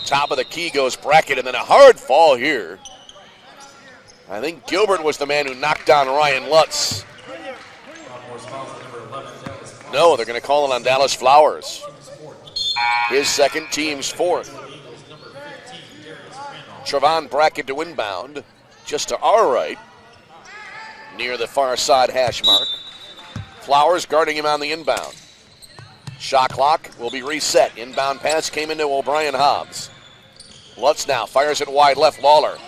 S1: Top of the key goes Brackett, and then a hard fall here. I think Gilbert was the man who knocked down Ryan Lutz. No, they're going to call it on Dallas Flowers. His second, team's 4th. Trevon Brackett to inbound, just to our right, near the far side hash mark. Flowers guarding him on the inbound. Shot clock will be reset. Inbound pass came into O'Brien Hobbs. Lutz now fires it wide left. Lawler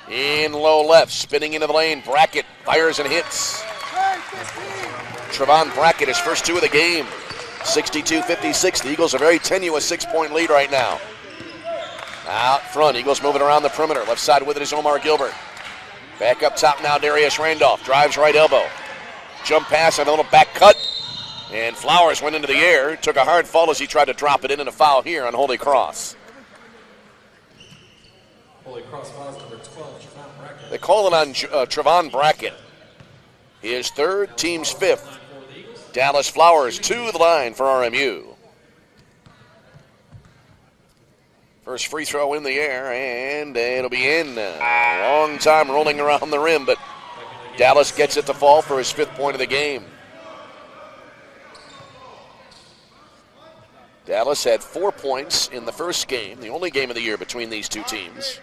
S1: in low left, spinning into the lane. Brackett fires and hits. Trevon Brackett, his first 2 of the game. 62-56. The Eagles a very tenuous 6-point lead right now. Out front, Eagles moving around the perimeter. Left side with it is Omar Gilbert. Back up top now, Darius Randolph. Drives right elbow. Jump pass and a little back cut. And Flowers went into the air. Took a hard fall as he tried to drop it in, and a foul here on Holy Cross.
S3: Holy Cross fouls number 12, Trevon Brackett.
S1: They call it on Trevon Brackett. His 3rd, team's 5th. Dallas Flowers to the line for RMU. First free throw in the air, and it'll be in. A long time rolling around the rim, but Dallas gets it to fall for his 5th point of the game. Dallas had 4 points in the first game, the only game of the year between these two teams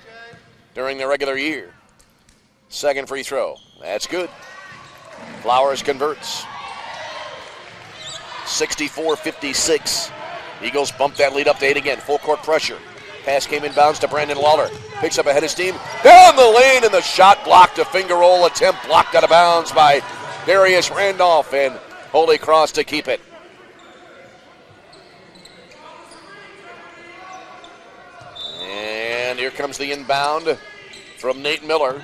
S1: during the regular year. Second free throw. That's good. Flowers converts. 64-56. Eagles bump that lead up to 8 again. Full court pressure. Pass came inbounds to Brandon Lawler. Picks up ahead of steam. Down the lane, and the shot blocked. A finger roll attempt blocked out of bounds by Darius Randolph, and Holy Cross to keep it. And here comes the inbound from Nate Miller.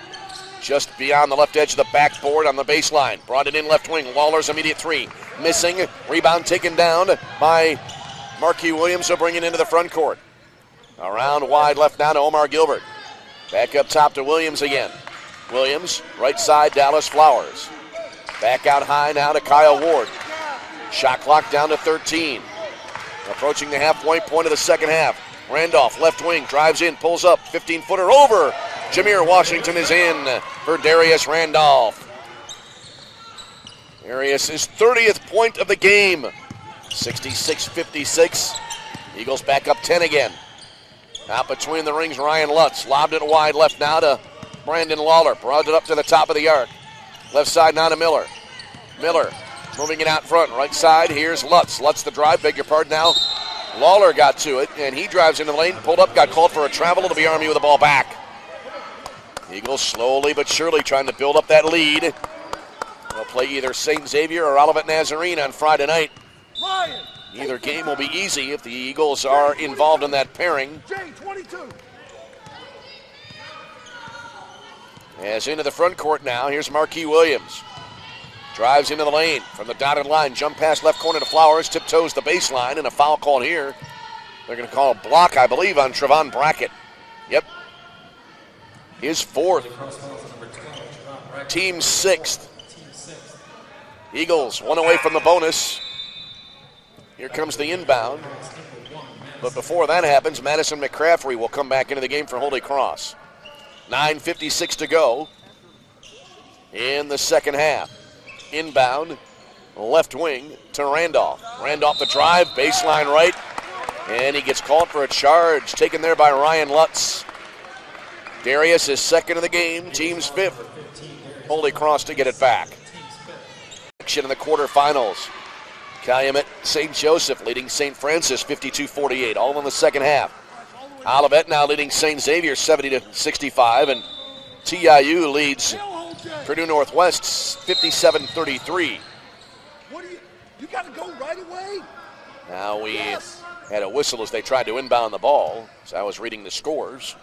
S1: Just beyond the left edge of the backboard on the baseline. Brought it in left wing. Lawler's immediate 3. Missing. Rebound taken down by Marquis Williams, so bring it into the front court. Around wide left now to Omar Gilbert. Back up top to Williams again. Williams, right side, Dallas Flowers. Back out high now to Kyle Ward. Shot clock down to 13. Approaching the halfway point of the second half. Randolph, left wing, drives in, pulls up, 15-footer over. Jameer Washington is in for Darius Randolph. Darius' 30th point of the game. 66-56. Eagles back up 10 again. Out between the rings, Ryan Lutz. Lobbed it wide left now to Brandon Lawler. Brought it up to the top of the arc. Left side now to Miller. Miller moving it out front. Right side, here's Lutz. Lutz the drive, beg your pardon now. Lawler got to it, and he drives into the lane. Pulled up, got called for a travel. It'll be Army with the ball back. Eagles slowly but surely trying to build up that lead. They'll play either St. Xavier or Olivet Nazarene on Friday night. Either game will be easy if the Eagles are involved in that pairing. As into the front court now, here's Marquis Williams. Drives into the lane from the dotted line. Jump pass left corner to Flowers. Tiptoes the baseline, and a foul called here. They're going to call a block, I believe, on Trevon Brackett. Yep. His fourth. Team sixth. Eagles one away from the bonus. Here comes the inbound. But before that happens, Madison McCaffrey will come back into the game for Holy Cross. 9:56 to go in the second half. Inbound, left wing to Randolph. Randolph the drive, baseline right, and he gets called for a charge, taken there by Ryan Lutz. Darius is second of the game, team's fifth. Holy Cross to get it back. Action in the quarterfinals. Calumet St. Joseph leading St. Francis 52-48, all in the second half. Olivet now leading St. Xavier 70-65, and TIU leads Purdue Northwest 57-33.
S2: You got to go right away.
S1: Now we had a whistle as they tried to inbound the ball, so I was reading the scores.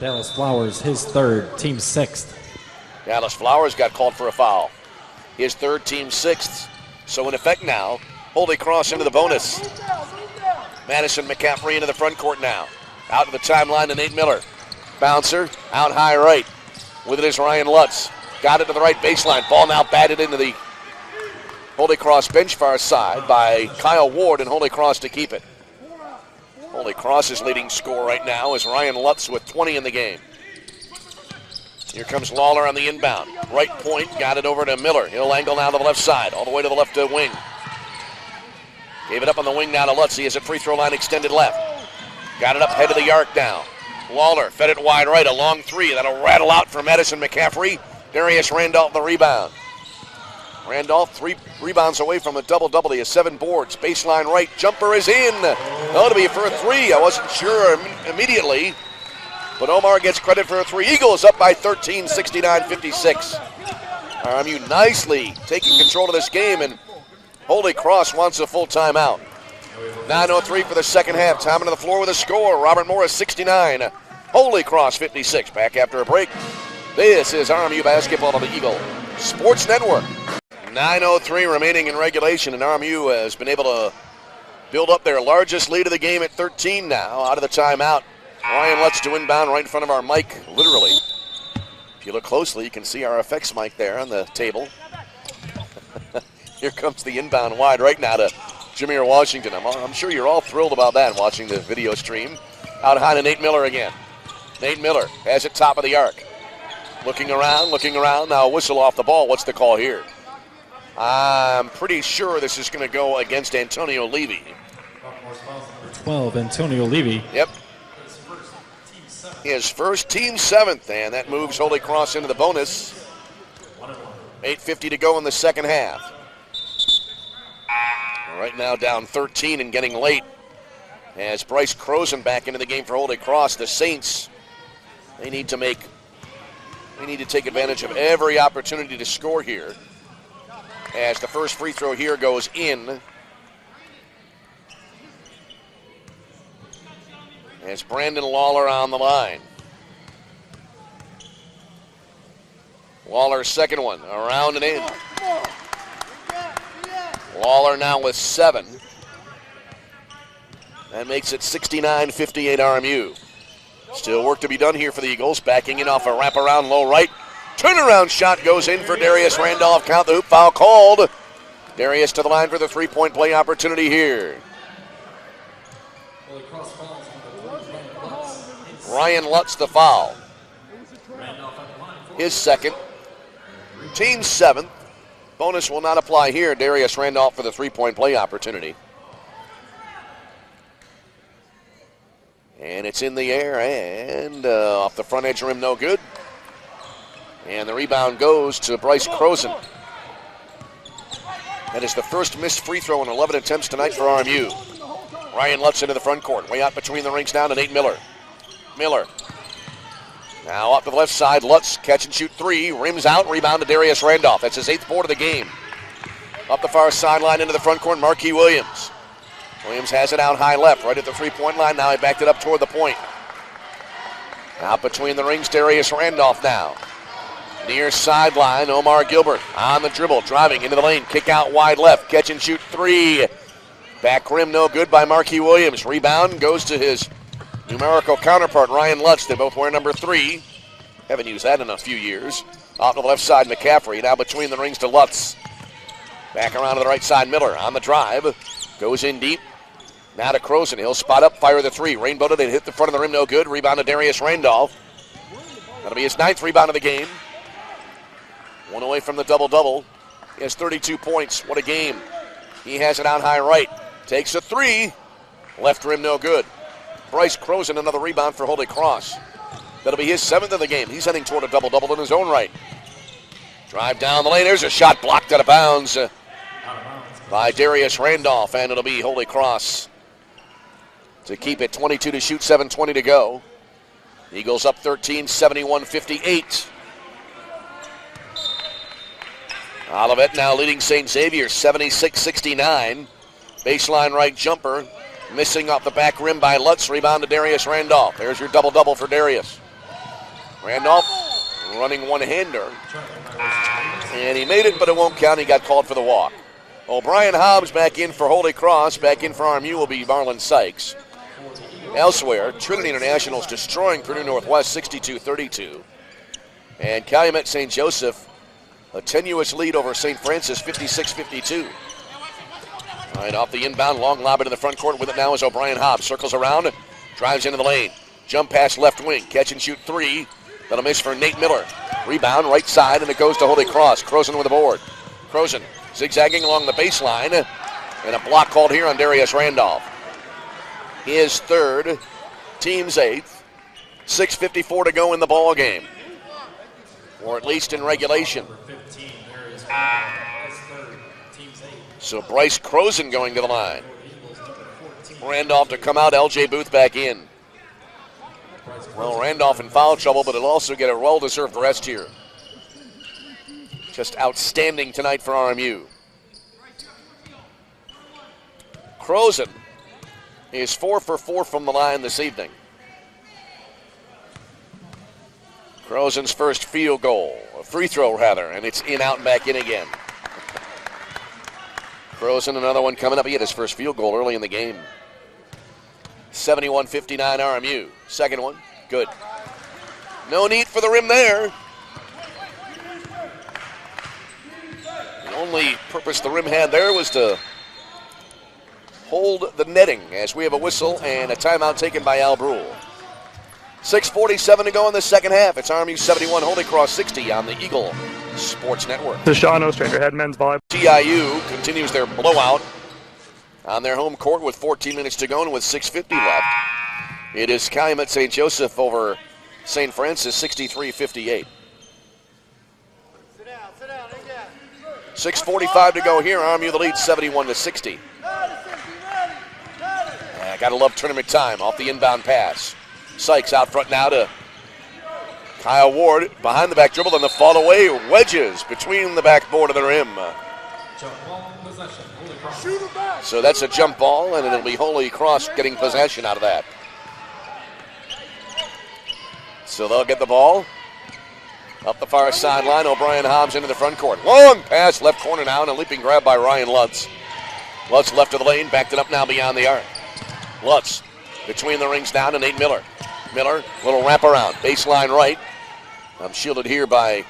S3: Dallas Flowers, his third, team sixth.
S1: Dallas Flowers got called for a foul. His third, team sixth. So in effect now, Holy Cross into the bonus. Madison McCaffrey into the front court now. Out to the timeline to Nate Miller. Bouncer, out high right. With it is Ryan Lutz. Got it to the right baseline. Ball now batted into the Holy Cross bench far side by Kyle Ward, and Holy Cross to keep it. Holy Cross's leading scorer right now is Ryan Lutz with 20 in the game. Here comes Lawler on the inbound. Right point, got it over to Miller. He'll angle now to the left side, all the way to the left wing. Gave it up on the wing now to Lutz. He has a free throw line extended left. Got it up head of the arc now. Lawler fed it wide right, a long three. That'll rattle out for Madison McCaffrey. Darius Randolph the rebound. Randolph 3 rebounds away from a double-double. He has 7 boards. Baseline right, jumper is in. Oh, to be for a 3. I wasn't sure immediately. But Omar gets credit for a 3. Eagles up by 13, 69-56. RMU nicely taking control of this game, and Holy Cross wants a full timeout. 9:03 for the second half. Time into the floor with a score. Robert Morris 69. Holy Cross 56. Back after a break. This is RMU basketball on the Eagle Sports Network. 9:03 remaining in regulation, and RMU has been able to build up their largest lead of the game at 13 now. Out of the timeout. Ryan Lutz to inbound right in front of our mic, literally. If you look closely, you can see our effects mic there on the table. Here comes the inbound wide right now to Jameer Washington. I'm sure you're all thrilled about that watching the video stream. Out high to Nate Miller again. Nate Miller has it top of the arc. Looking around. Now a whistle off the ball. What's the call here? I'm pretty sure this is going to go against Antonio Levy.
S3: 12, Antonio Levy.
S1: Yep. His first, team 7th, and that moves Holy Cross into the bonus. 8:50 to go in the second half. Right now down 13 and getting late. As Bryce Croson back into the game for Holy Cross, the Saints, they need to take advantage of every opportunity to score here. As the first free throw here goes in. As Brandon Lawler on the line. Lawler's second one, around and in. Lawler now with 7. That makes it 69-58 RMU. Still work to be done here for the Eagles. Backing in off a wraparound low right. Turnaround shot goes in for Darius Randolph. Count the hoop, foul called. Darius to the line for the three-point play opportunity here.
S3: Holy Cross fouls on the 3 Lutz.
S1: Ryan Lutz the foul.
S3: Randolph at the line for
S1: His second. Team seventh. Bonus will not apply here. Darius Randolph for the three-point play opportunity. And it's in the air and off the front edge rim, no good. And the rebound goes to Bryce Croson. That is the first missed free throw in 11 attempts tonight for RMU. Ryan Lutz into the front court. Way out between the rings now to Nate Miller. Miller. Now up to the left side. Lutz catch and shoot three. Rims out. Rebound to Darius Randolph. That's his 8th board of the game. Up the far sideline into the front court. Marquis Williams. Williams has it out high left. Right at the three-point line. Now he backed it up toward the point. Out between the rings. Darius Randolph now. Near sideline, Omar Gilbert on the dribble, driving into the lane, kick out wide left, catch and shoot three. Back rim, no good by Marquis Williams. Rebound goes to his numerical counterpart, Ryan Lutz. They both wear number 3. Haven't used that in a few years. Off to the left side, McCaffrey, now between the rings to Lutz. Back around to the right side, Miller on the drive, goes in deep. Now to Croson, he'll spot up, fire the 3. Rainbowed it, it hit the front of the rim, no good. Rebound to Darius Randolph. That'll be his 9th rebound of the game. One away from the double-double. He has 32 points. What a game. He has it out high right. Takes a 3. Left rim no good. Bryce Croson, another rebound for Holy Cross. That'll be his 7th of the game. He's heading toward a double-double in his own right. Drive down the lane. There's a shot blocked out of bounds by Darius Randolph, and it'll be Holy Cross to keep it 22 to shoot, 7:20 to go. Eagles up 13, 71-58. Olivet now leading St. Xavier 76-69. Baseline right jumper. Missing off the back rim by Lutz. Rebound to Darius Randolph. There's your double-double for Darius. Randolph running one-hander. And he made it, but it won't count. He got called for the walk. O'Brien Hobbs back in for Holy Cross. Back in for RMU will be Marlon Sykes. Elsewhere, Trinity International's destroying Purdue Northwest 62-32. And Calumet St. Joseph, a tenuous lead over St. Francis, 56-52. All right, off the inbound, long lob into the front court. With it now is O'Brien Hobbs. Circles around, drives into the lane. Jump pass left wing, catch and shoot 3. That'll miss for Nate Miller. Rebound right side, and it goes to Holy Cross. Croson with the board. Croson zigzagging along the baseline, and a block called here on Darius Randolph. His 3rd, team's 8th. 6:54 to go in the ball game, or at least in regulation. So Bryce Croson going to the line. Randolph to come out, LJ Booth back in. Well, Randolph in foul trouble, but he'll also get a well-deserved rest here. Just outstanding tonight for RMU. Croson is 4 for 4 from the line this evening. Croson's first field goal, a free throw rather, and it's in, out, and back in again. Croson, another one coming up. He had his first field goal early in the game. 71-59 RMU. Second one, good. No need for the rim there. The only purpose the rim had there was to hold the netting, as we have a whistle and a timeout taken by Al Brule. 6:47 to go in the second half. It's RMU 71, Holy Cross 60 on the Eagle Sports Network.
S6: The Sean Ostrander head men's volleyball.
S1: TIU continues their blowout on their home court with 14 minutes to go and with 6:50 left. It is Calumet St. Joseph over St. Francis, 63-58. 6:45 to go here. RMU the lead, 71-60. Gotta love tournament time off the inbound pass. Sykes out front now to Kyle Ward. Behind the back dribble, and the fall away. Wedges between the backboard of the rim. So that's a jump ball, and it'll be Holy Cross getting possession out of that. So they'll get the ball. Up the far sideline, O'Brien Hobbs into the front court. Long pass, left corner now, and a leaping grab by Ryan Lutz. Lutz left of the lane, backed it up now beyond the arc. Lutz between the rings down to Nate Miller. Miller, little wraparound, baseline right. Shielded here by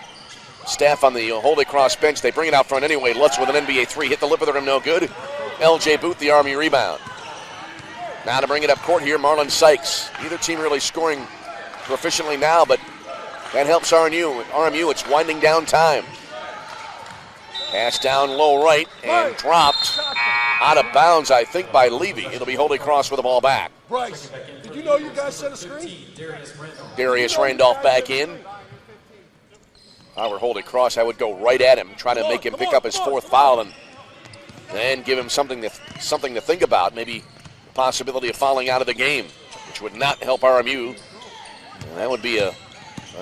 S1: staff on the Holy Cross bench. They bring it out front anyway. Lutz with an NBA three. Hit the lip of the rim, no good. L.J. Booth, the Army rebound. Now to bring it up court here, Marlon Sykes. Neither team really scoring proficiently now, but that helps RMU. It's winding down time. Pass down low right and dropped out of bounds, I think, by Levy. It'll be Holy Cross with the ball back.
S2: Bryce, did you know you guys set a screen?
S1: Darius Randolph back in. If I were Holy Cross, I would go right at him, try to make him pick up his fourth foul and then give him something to think about. Maybe the possibility of fouling out of the game, which would not help RMU. And that would be a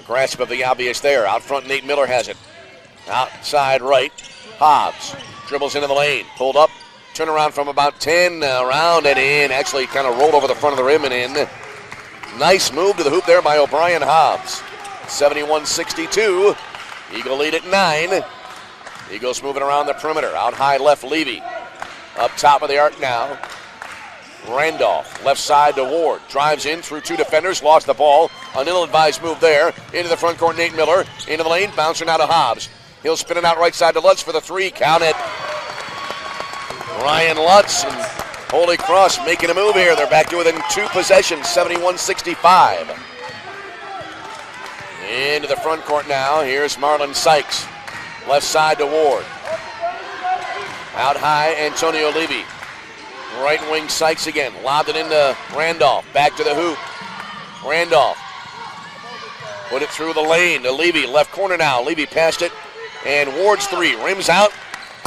S1: grasp of the obvious there. Out front, Nate Miller has it. Outside right, Hobbs dribbles into the lane, pulled up, turn around from about 10, around and in. Actually kind of rolled over the front of the rim and in. Nice move to the hoop there by O'Brien Hobbs. 71-62. Eagle lead at 9. Eagles moving around the perimeter. Out high left, Levy. Up top of the arc now. Randolph, left side to Ward. Drives in through two defenders, lost the ball. An ill-advised move there. Into the front court, Nate Miller. Into the lane, bouncing out to Hobbs. He'll spin it out right side to Lutz for the three. Count it. Ryan Lutz and Holy Cross making a move here. They're back to within two possessions, 71-65. Into the front court now. Here's Marlon Sykes. Left side to Ward. Out high, Antonio Levy. Right wing Sykes again. Lobbed it into Randolph. Back to the hoop. Randolph. Put it through the lane to Levy. Left corner now. Levy passed it. And Ward's three. Rims out.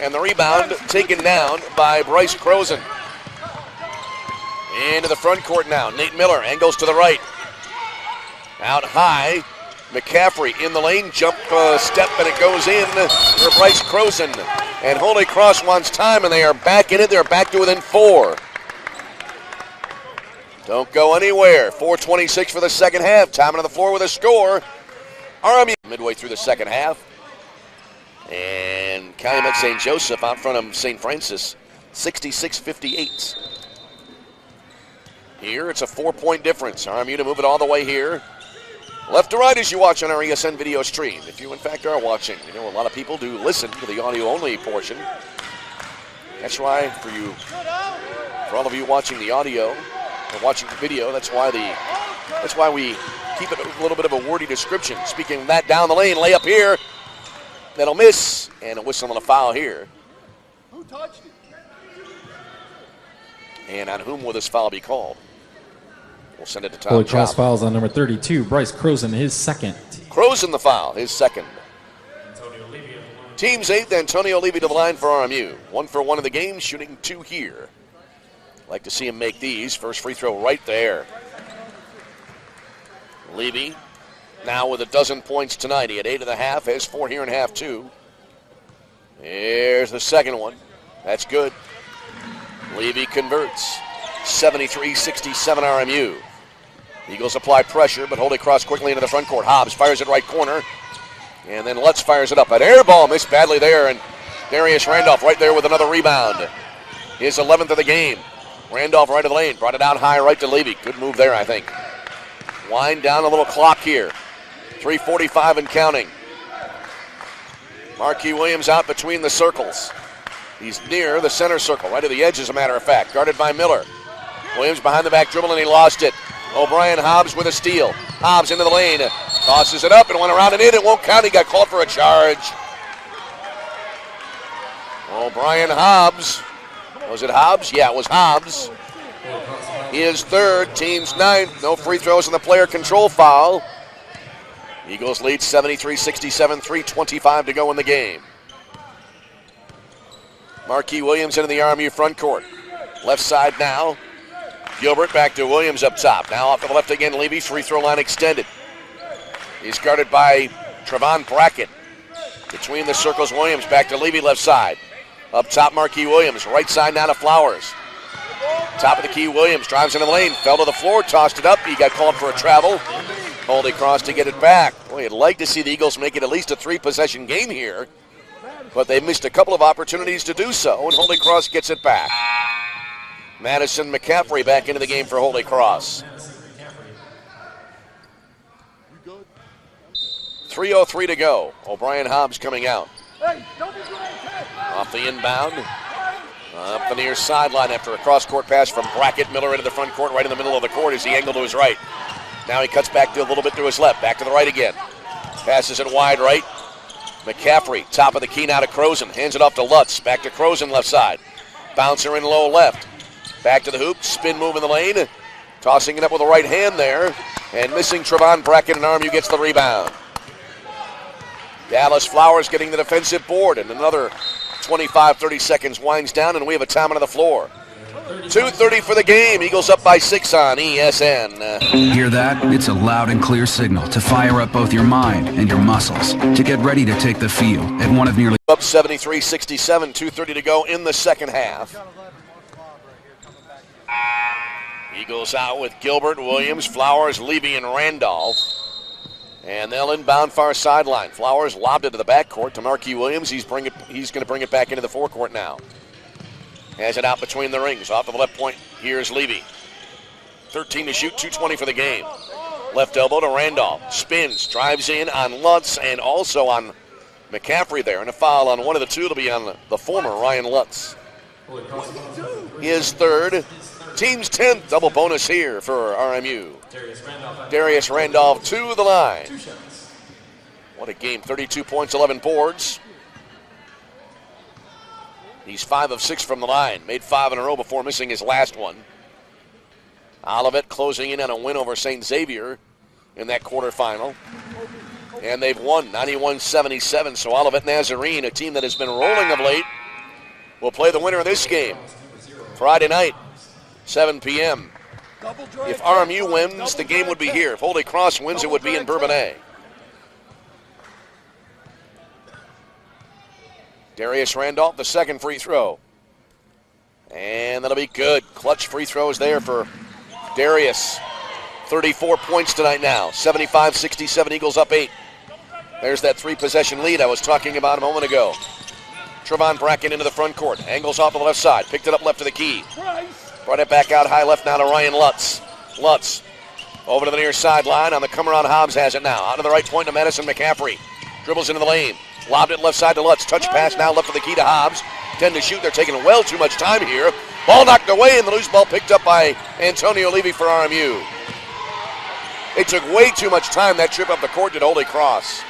S1: And the rebound taken down by Bryce Croson. Into the front court now. Nate Miller angles to the right. Out high. McCaffrey in the lane. Jump step and it goes in for Bryce Croson. And Holy Cross wants time and they are back in it. They're back to within 4. Don't go anywhere. 4:26 for the second half. Time on the floor with a score. RMU midway through the second half. And Calumet St. Joseph out front of St. Francis, 66-58. Here, it's a 4-point difference. RMU to move it all the way here. Left to right as you watch on our ESN video stream. If you, in fact, are watching, you know a lot of people do listen to the audio-only portion. That's why, for all of you watching the audio or watching the video, that's why we keep it a little bit of a wordy description. Speaking of that, down the lane, layup here. That'll miss, and a whistle on a foul here.
S2: Who touched it?
S1: And on whom will this foul be called? We'll send it to Tom
S6: Holy Cross
S1: Chop.
S6: fouls on number 32, Bryce Croson, his second.
S1: Croson the foul, his second. Team's eighth, Antonio Levy to the line for RMU. 1 for 1 in the game, shooting 2 here. Like to see him make these. First free throw right there. Levy now with 12 points tonight. He had 8 at the half, has 4 here in half 2. Here's the second one. That's good. Levy converts. 73-67 RMU. Eagles apply pressure, but Holy Cross quickly into the front court. Hobbs fires it right corner. And then Lutz fires it up. An air ball missed badly there, and Darius Randolph right there with another rebound. His 11th of the game. Randolph right of the lane. Brought it out high right to Levy. Good move there, I think. Wind down a little clock here. 3:45 and counting. Marquis Williams out between the circles. He's near the center circle, right to the edge as a matter of fact. Guarded by Miller. Williams behind the back dribble and he lost it. O'Brien Hobbs with a steal. Hobbs into the lane. Tosses it up and went around and in. It won't count. He got called for a charge. O'Brien Hobbs. Was it Hobbs? Yeah, it was Hobbs. His third, team's 9th. No free throws on the player control foul. Eagles lead 73-67, 3:25 to go in the game. Marquis Williams into the RMU front court. Left side now. Gilbert back to Williams up top. Now off to the left again, Levy. Free throw line extended. He's guarded by Trevon Brackett. Between the circles, Williams back to Levy left side. Up top, Marquis Williams. Right side now to Flowers. Top of the key, Williams drives into the lane. Fell to the floor, tossed it up. He got called for a travel. Holy Cross to get it back. Boy, you'd like to see the Eagles make it at least a 3-possession game here. But they missed a couple of opportunities to do so, and Holy Cross gets it back. Madison McCaffrey back into the game for Holy Cross. 3:03 to go. O'Brien Hobbs coming out.
S2: Hey, don't be doing that.
S1: Off the inbound. Up the near sideline after a cross-court pass from Brackett. Miller into the front court, right in the middle of the court as he angled to his right. Now he cuts back a little bit to his left. Back to the right again. Passes it wide right. McCaffrey, top of the key now to Croson. Hands it off to Lutz. Back to Croson, left side. Bouncer in low left. Back to the hoop. Spin move in the lane. Tossing it up with the right hand there. And missing Trevon Brackett, and RMU gets the rebound. Dallas Flowers getting the defensive board, and another 25-30 seconds winds down, and we have a time on the floor. 2:30 for the game. Eagles up by 6 on ESN.
S5: Hear that? It's a loud and clear signal to fire up both your mind and your muscles to get ready to take the field at one of nearly...
S1: Up 73-67, 2:30 to go in the second half. Eagles out with Gilbert, Williams, Flowers, Levy, and Randolph. And they'll inbound far sideline. Flowers lobbed it to the backcourt to Marquis Williams. He's going to bring it back into the forecourt now. Has it out between the rings. Off to the left point, here's Levy. 13 to shoot, 2:20 for the game. Left elbow to Randolph. Spins, drives in on Lutz and also on McCaffrey there. And a foul on one of the two to be on the former Ryan Lutz. His third. Team's 10th. Double bonus here for RMU. Darius Randolph to the line. What a game. 32 points, 11 boards. He's 5 of 6 from the line. Made 5 in a row before missing his last one. Olivet closing in on a win over St. Xavier in that quarterfinal. And they've won 91-77. So Olivet Nazarene, a team that has been rolling of late, will play the winner of this game. Friday night, 7 p.m. If RMU wins, the game would be here. If Holy Cross wins, it would be in Bourbonnais. Darius Randolph, the second free throw. And that'll be good. Clutch free throws there for Darius. 34 points tonight now. 75-67, Eagles up 8. There's that 3-possession lead I was talking about a moment ago. Trevon Brackett into the front court. Angles off to the left side. Picked it up left to the key. Brought it back out high left now to Ryan Lutz. Lutz over to the near sideline. On the come around, Hobbs has it now. Out to the right point to Madison McCaffrey. Dribbles into the lane. Lobbed it left side to Lutz. Touch pass now left to the key to Hobbs. 10 to shoot. They're taking well too much time here. Ball knocked away, and the loose ball picked up by Antonio Levy for RMU. It took way too much time, that trip up the court, did Holy Cross.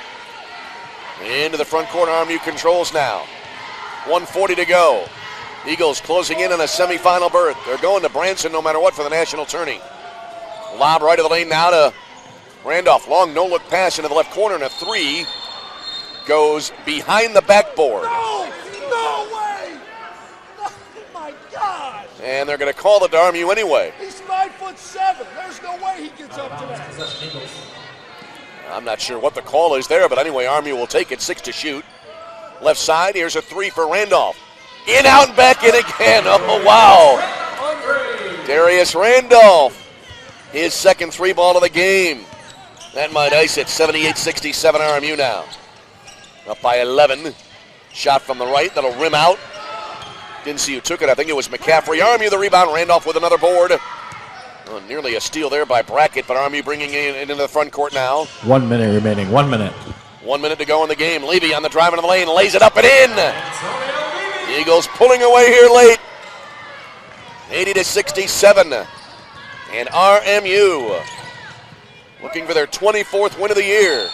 S1: Into the front court, RMU controls now. 1:40 to go. Eagles closing in on a semifinal berth. They're going to Branson no matter what for the national tourney. Lob right of the lane now to Randolph. Long no-look pass into the left corner, and a 3 goes behind the backboard.
S2: No way! Oh, my God!
S1: And they're going to call it to RMU anyway.
S2: He's 5'7". There's no way he gets up to that.
S1: I'm not sure what the call is there, but anyway, RMU will take it. 6 to shoot. Left side, here's a 3 for Randolph. In, out, and back in again. Oh, wow. Darius Randolph. His second 3-ball of the game. That might ice it. 78-67 RMU now. Up by 11. Shot from the right. That'll rim out. Didn't see who took it. I think it was McCaffrey. RMU the rebound. Randolph with another board. Oh, nearly a steal there by Brackett, but RMU bringing it into the front court now.
S6: 1 minute remaining. 1 minute.
S1: 1 minute to go in the game. Levy on the drive into the lane. Lays it up and in. The Eagles pulling away here late. 80-67. And RMU looking for their 24th win of the year.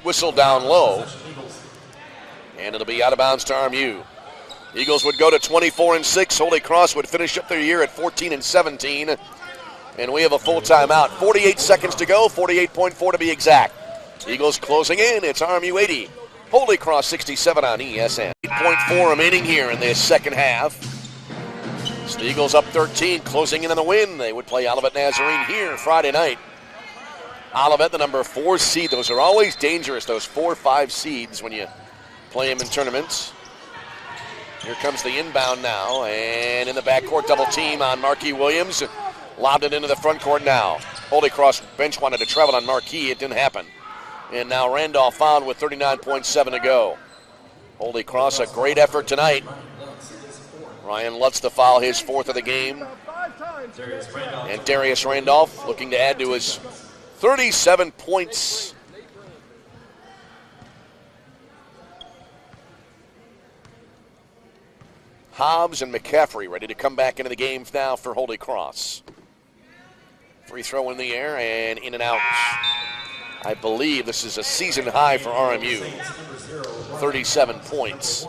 S1: Whistle down low. And it'll be out of bounds to RMU. Eagles would go to 24-6. Holy Cross would finish up their year at 14-17. And we have a full timeout. 48 seconds to go, 48.4 to be exact. Eagles closing in. It's RMU 80. Holy Cross 67 on ESN. 8.4 remaining here in the second half. So the Eagles up 13, closing in on the win. They would play Olivet Nazarene here Friday night. Olivet, the number 4 seed. Those are always dangerous, those 4-5 seeds when you play them in tournaments. Here comes the inbound now, and in the backcourt, double team on Marquis Williams. Lobbed it into the front court now. Holy Cross bench wanted to travel on Marquis. It didn't happen. And now Randolph fouled with 39.7 to go. Holy Cross, a great effort tonight. Ryan Lutz to foul, his 4th of the game. And Darius Randolph looking to add to his 37 points Hobbs and McCaffrey ready to come back into the game now for Holy Cross. Free throw in the air and in and out. I believe this is a season high for RMU. 37 points.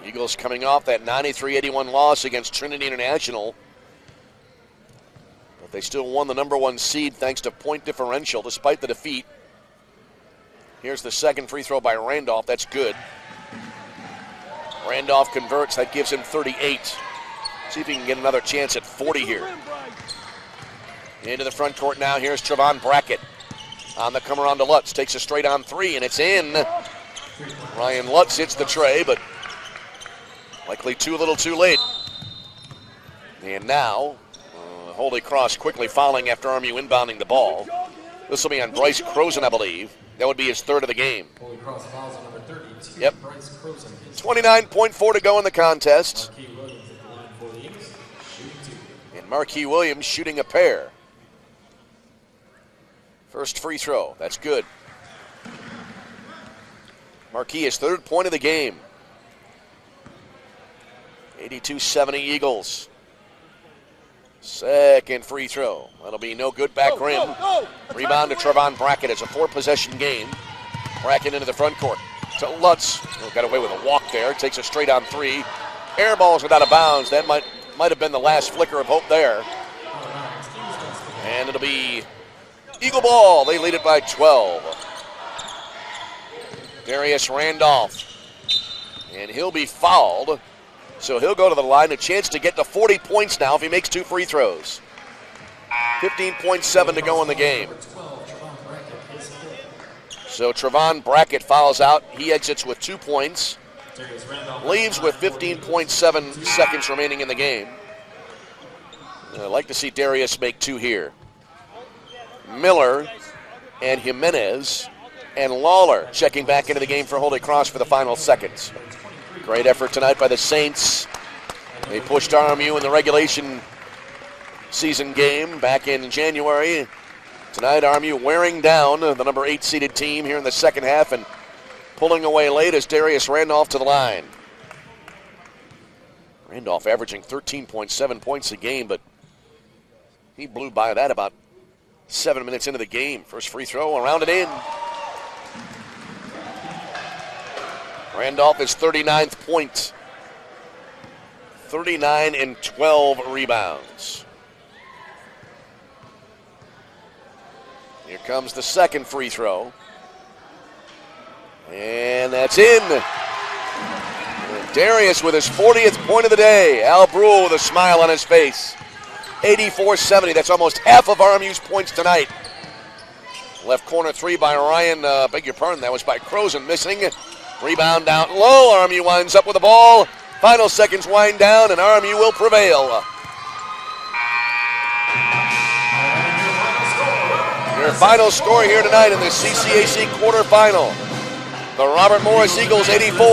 S1: Eagles coming off that 93-81 loss against Trinity International. But they still won the #1 seed thanks to point differential despite the defeat. Here's the second free throw by Randolph. That's good. Randolph converts. That gives him 38. See if he can get another chance at 40 here. Into the front court now. Here's Trevon Brackett. On the come around to Lutz. Takes a straight on three, and it's in. Ryan Lutz hits the tray, but likely too little too late. And now, Holy Cross quickly fouling after RMU inbounding the ball. This will be on Bryce Croson, I believe. That would be his third of the game.
S3: Holy Cross fouls on number 32.
S1: Yep.
S3: Bryce Croson.
S1: 29.4 to go in the contest.
S3: Marquis Williams at the line for the Eagles, shooting 2.
S1: And Marquis Williams shooting a pair. First free throw. That's good. Marquis his third point of the game. 82-70 Eagles. Second free throw. That'll be no good back rim. Rebound to Trevon Brackett. It's a 4-possession game. Brackett into the front court. To Lutz. Got away with a walk there. Takes a straight on three. Air balls it out of bounds. That might have been the last flicker of hope there. And it'll be Eagle ball. They lead it by 12. Darius Randolph. And he'll be fouled. So he'll go to the line. A chance to get to 40 points now if he makes two free throws. 15.7 to go in the game. So Trevon Brackett fouls out. He exits with 2 points. Leaves with 15.7 seconds remaining in the game. I'd like to see Darius make two here. Miller and Jimenez and Lawler checking back into the game for Holy Cross for the final seconds. Great effort tonight by the Saints. They pushed RMU in the regulation season game back in January. Tonight, RMU wearing down the number 8 seeded team here in the second half and pulling away late as Darius Randolph to the line. Randolph averaging 13.7 points a game, but he blew by that about 7 minutes into the game. First free throw, around and in. Randolph is 39th point. 39 and 12 rebounds. Here comes the second free throw. And that's in. And Darius with his 40th point of the day. Al Brule with a smile on his face. 84-70. That's almost half of RMU's points tonight. Left corner three by Ryan. Beg your pardon. That was by Croson missing. Rebound down low. RMU winds up with the ball. Final seconds wind down, and RMU will prevail. Your final score here tonight in the CCAC quarterfinal. The Robert Morris Eagles 84.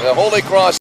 S1: The Holy Cross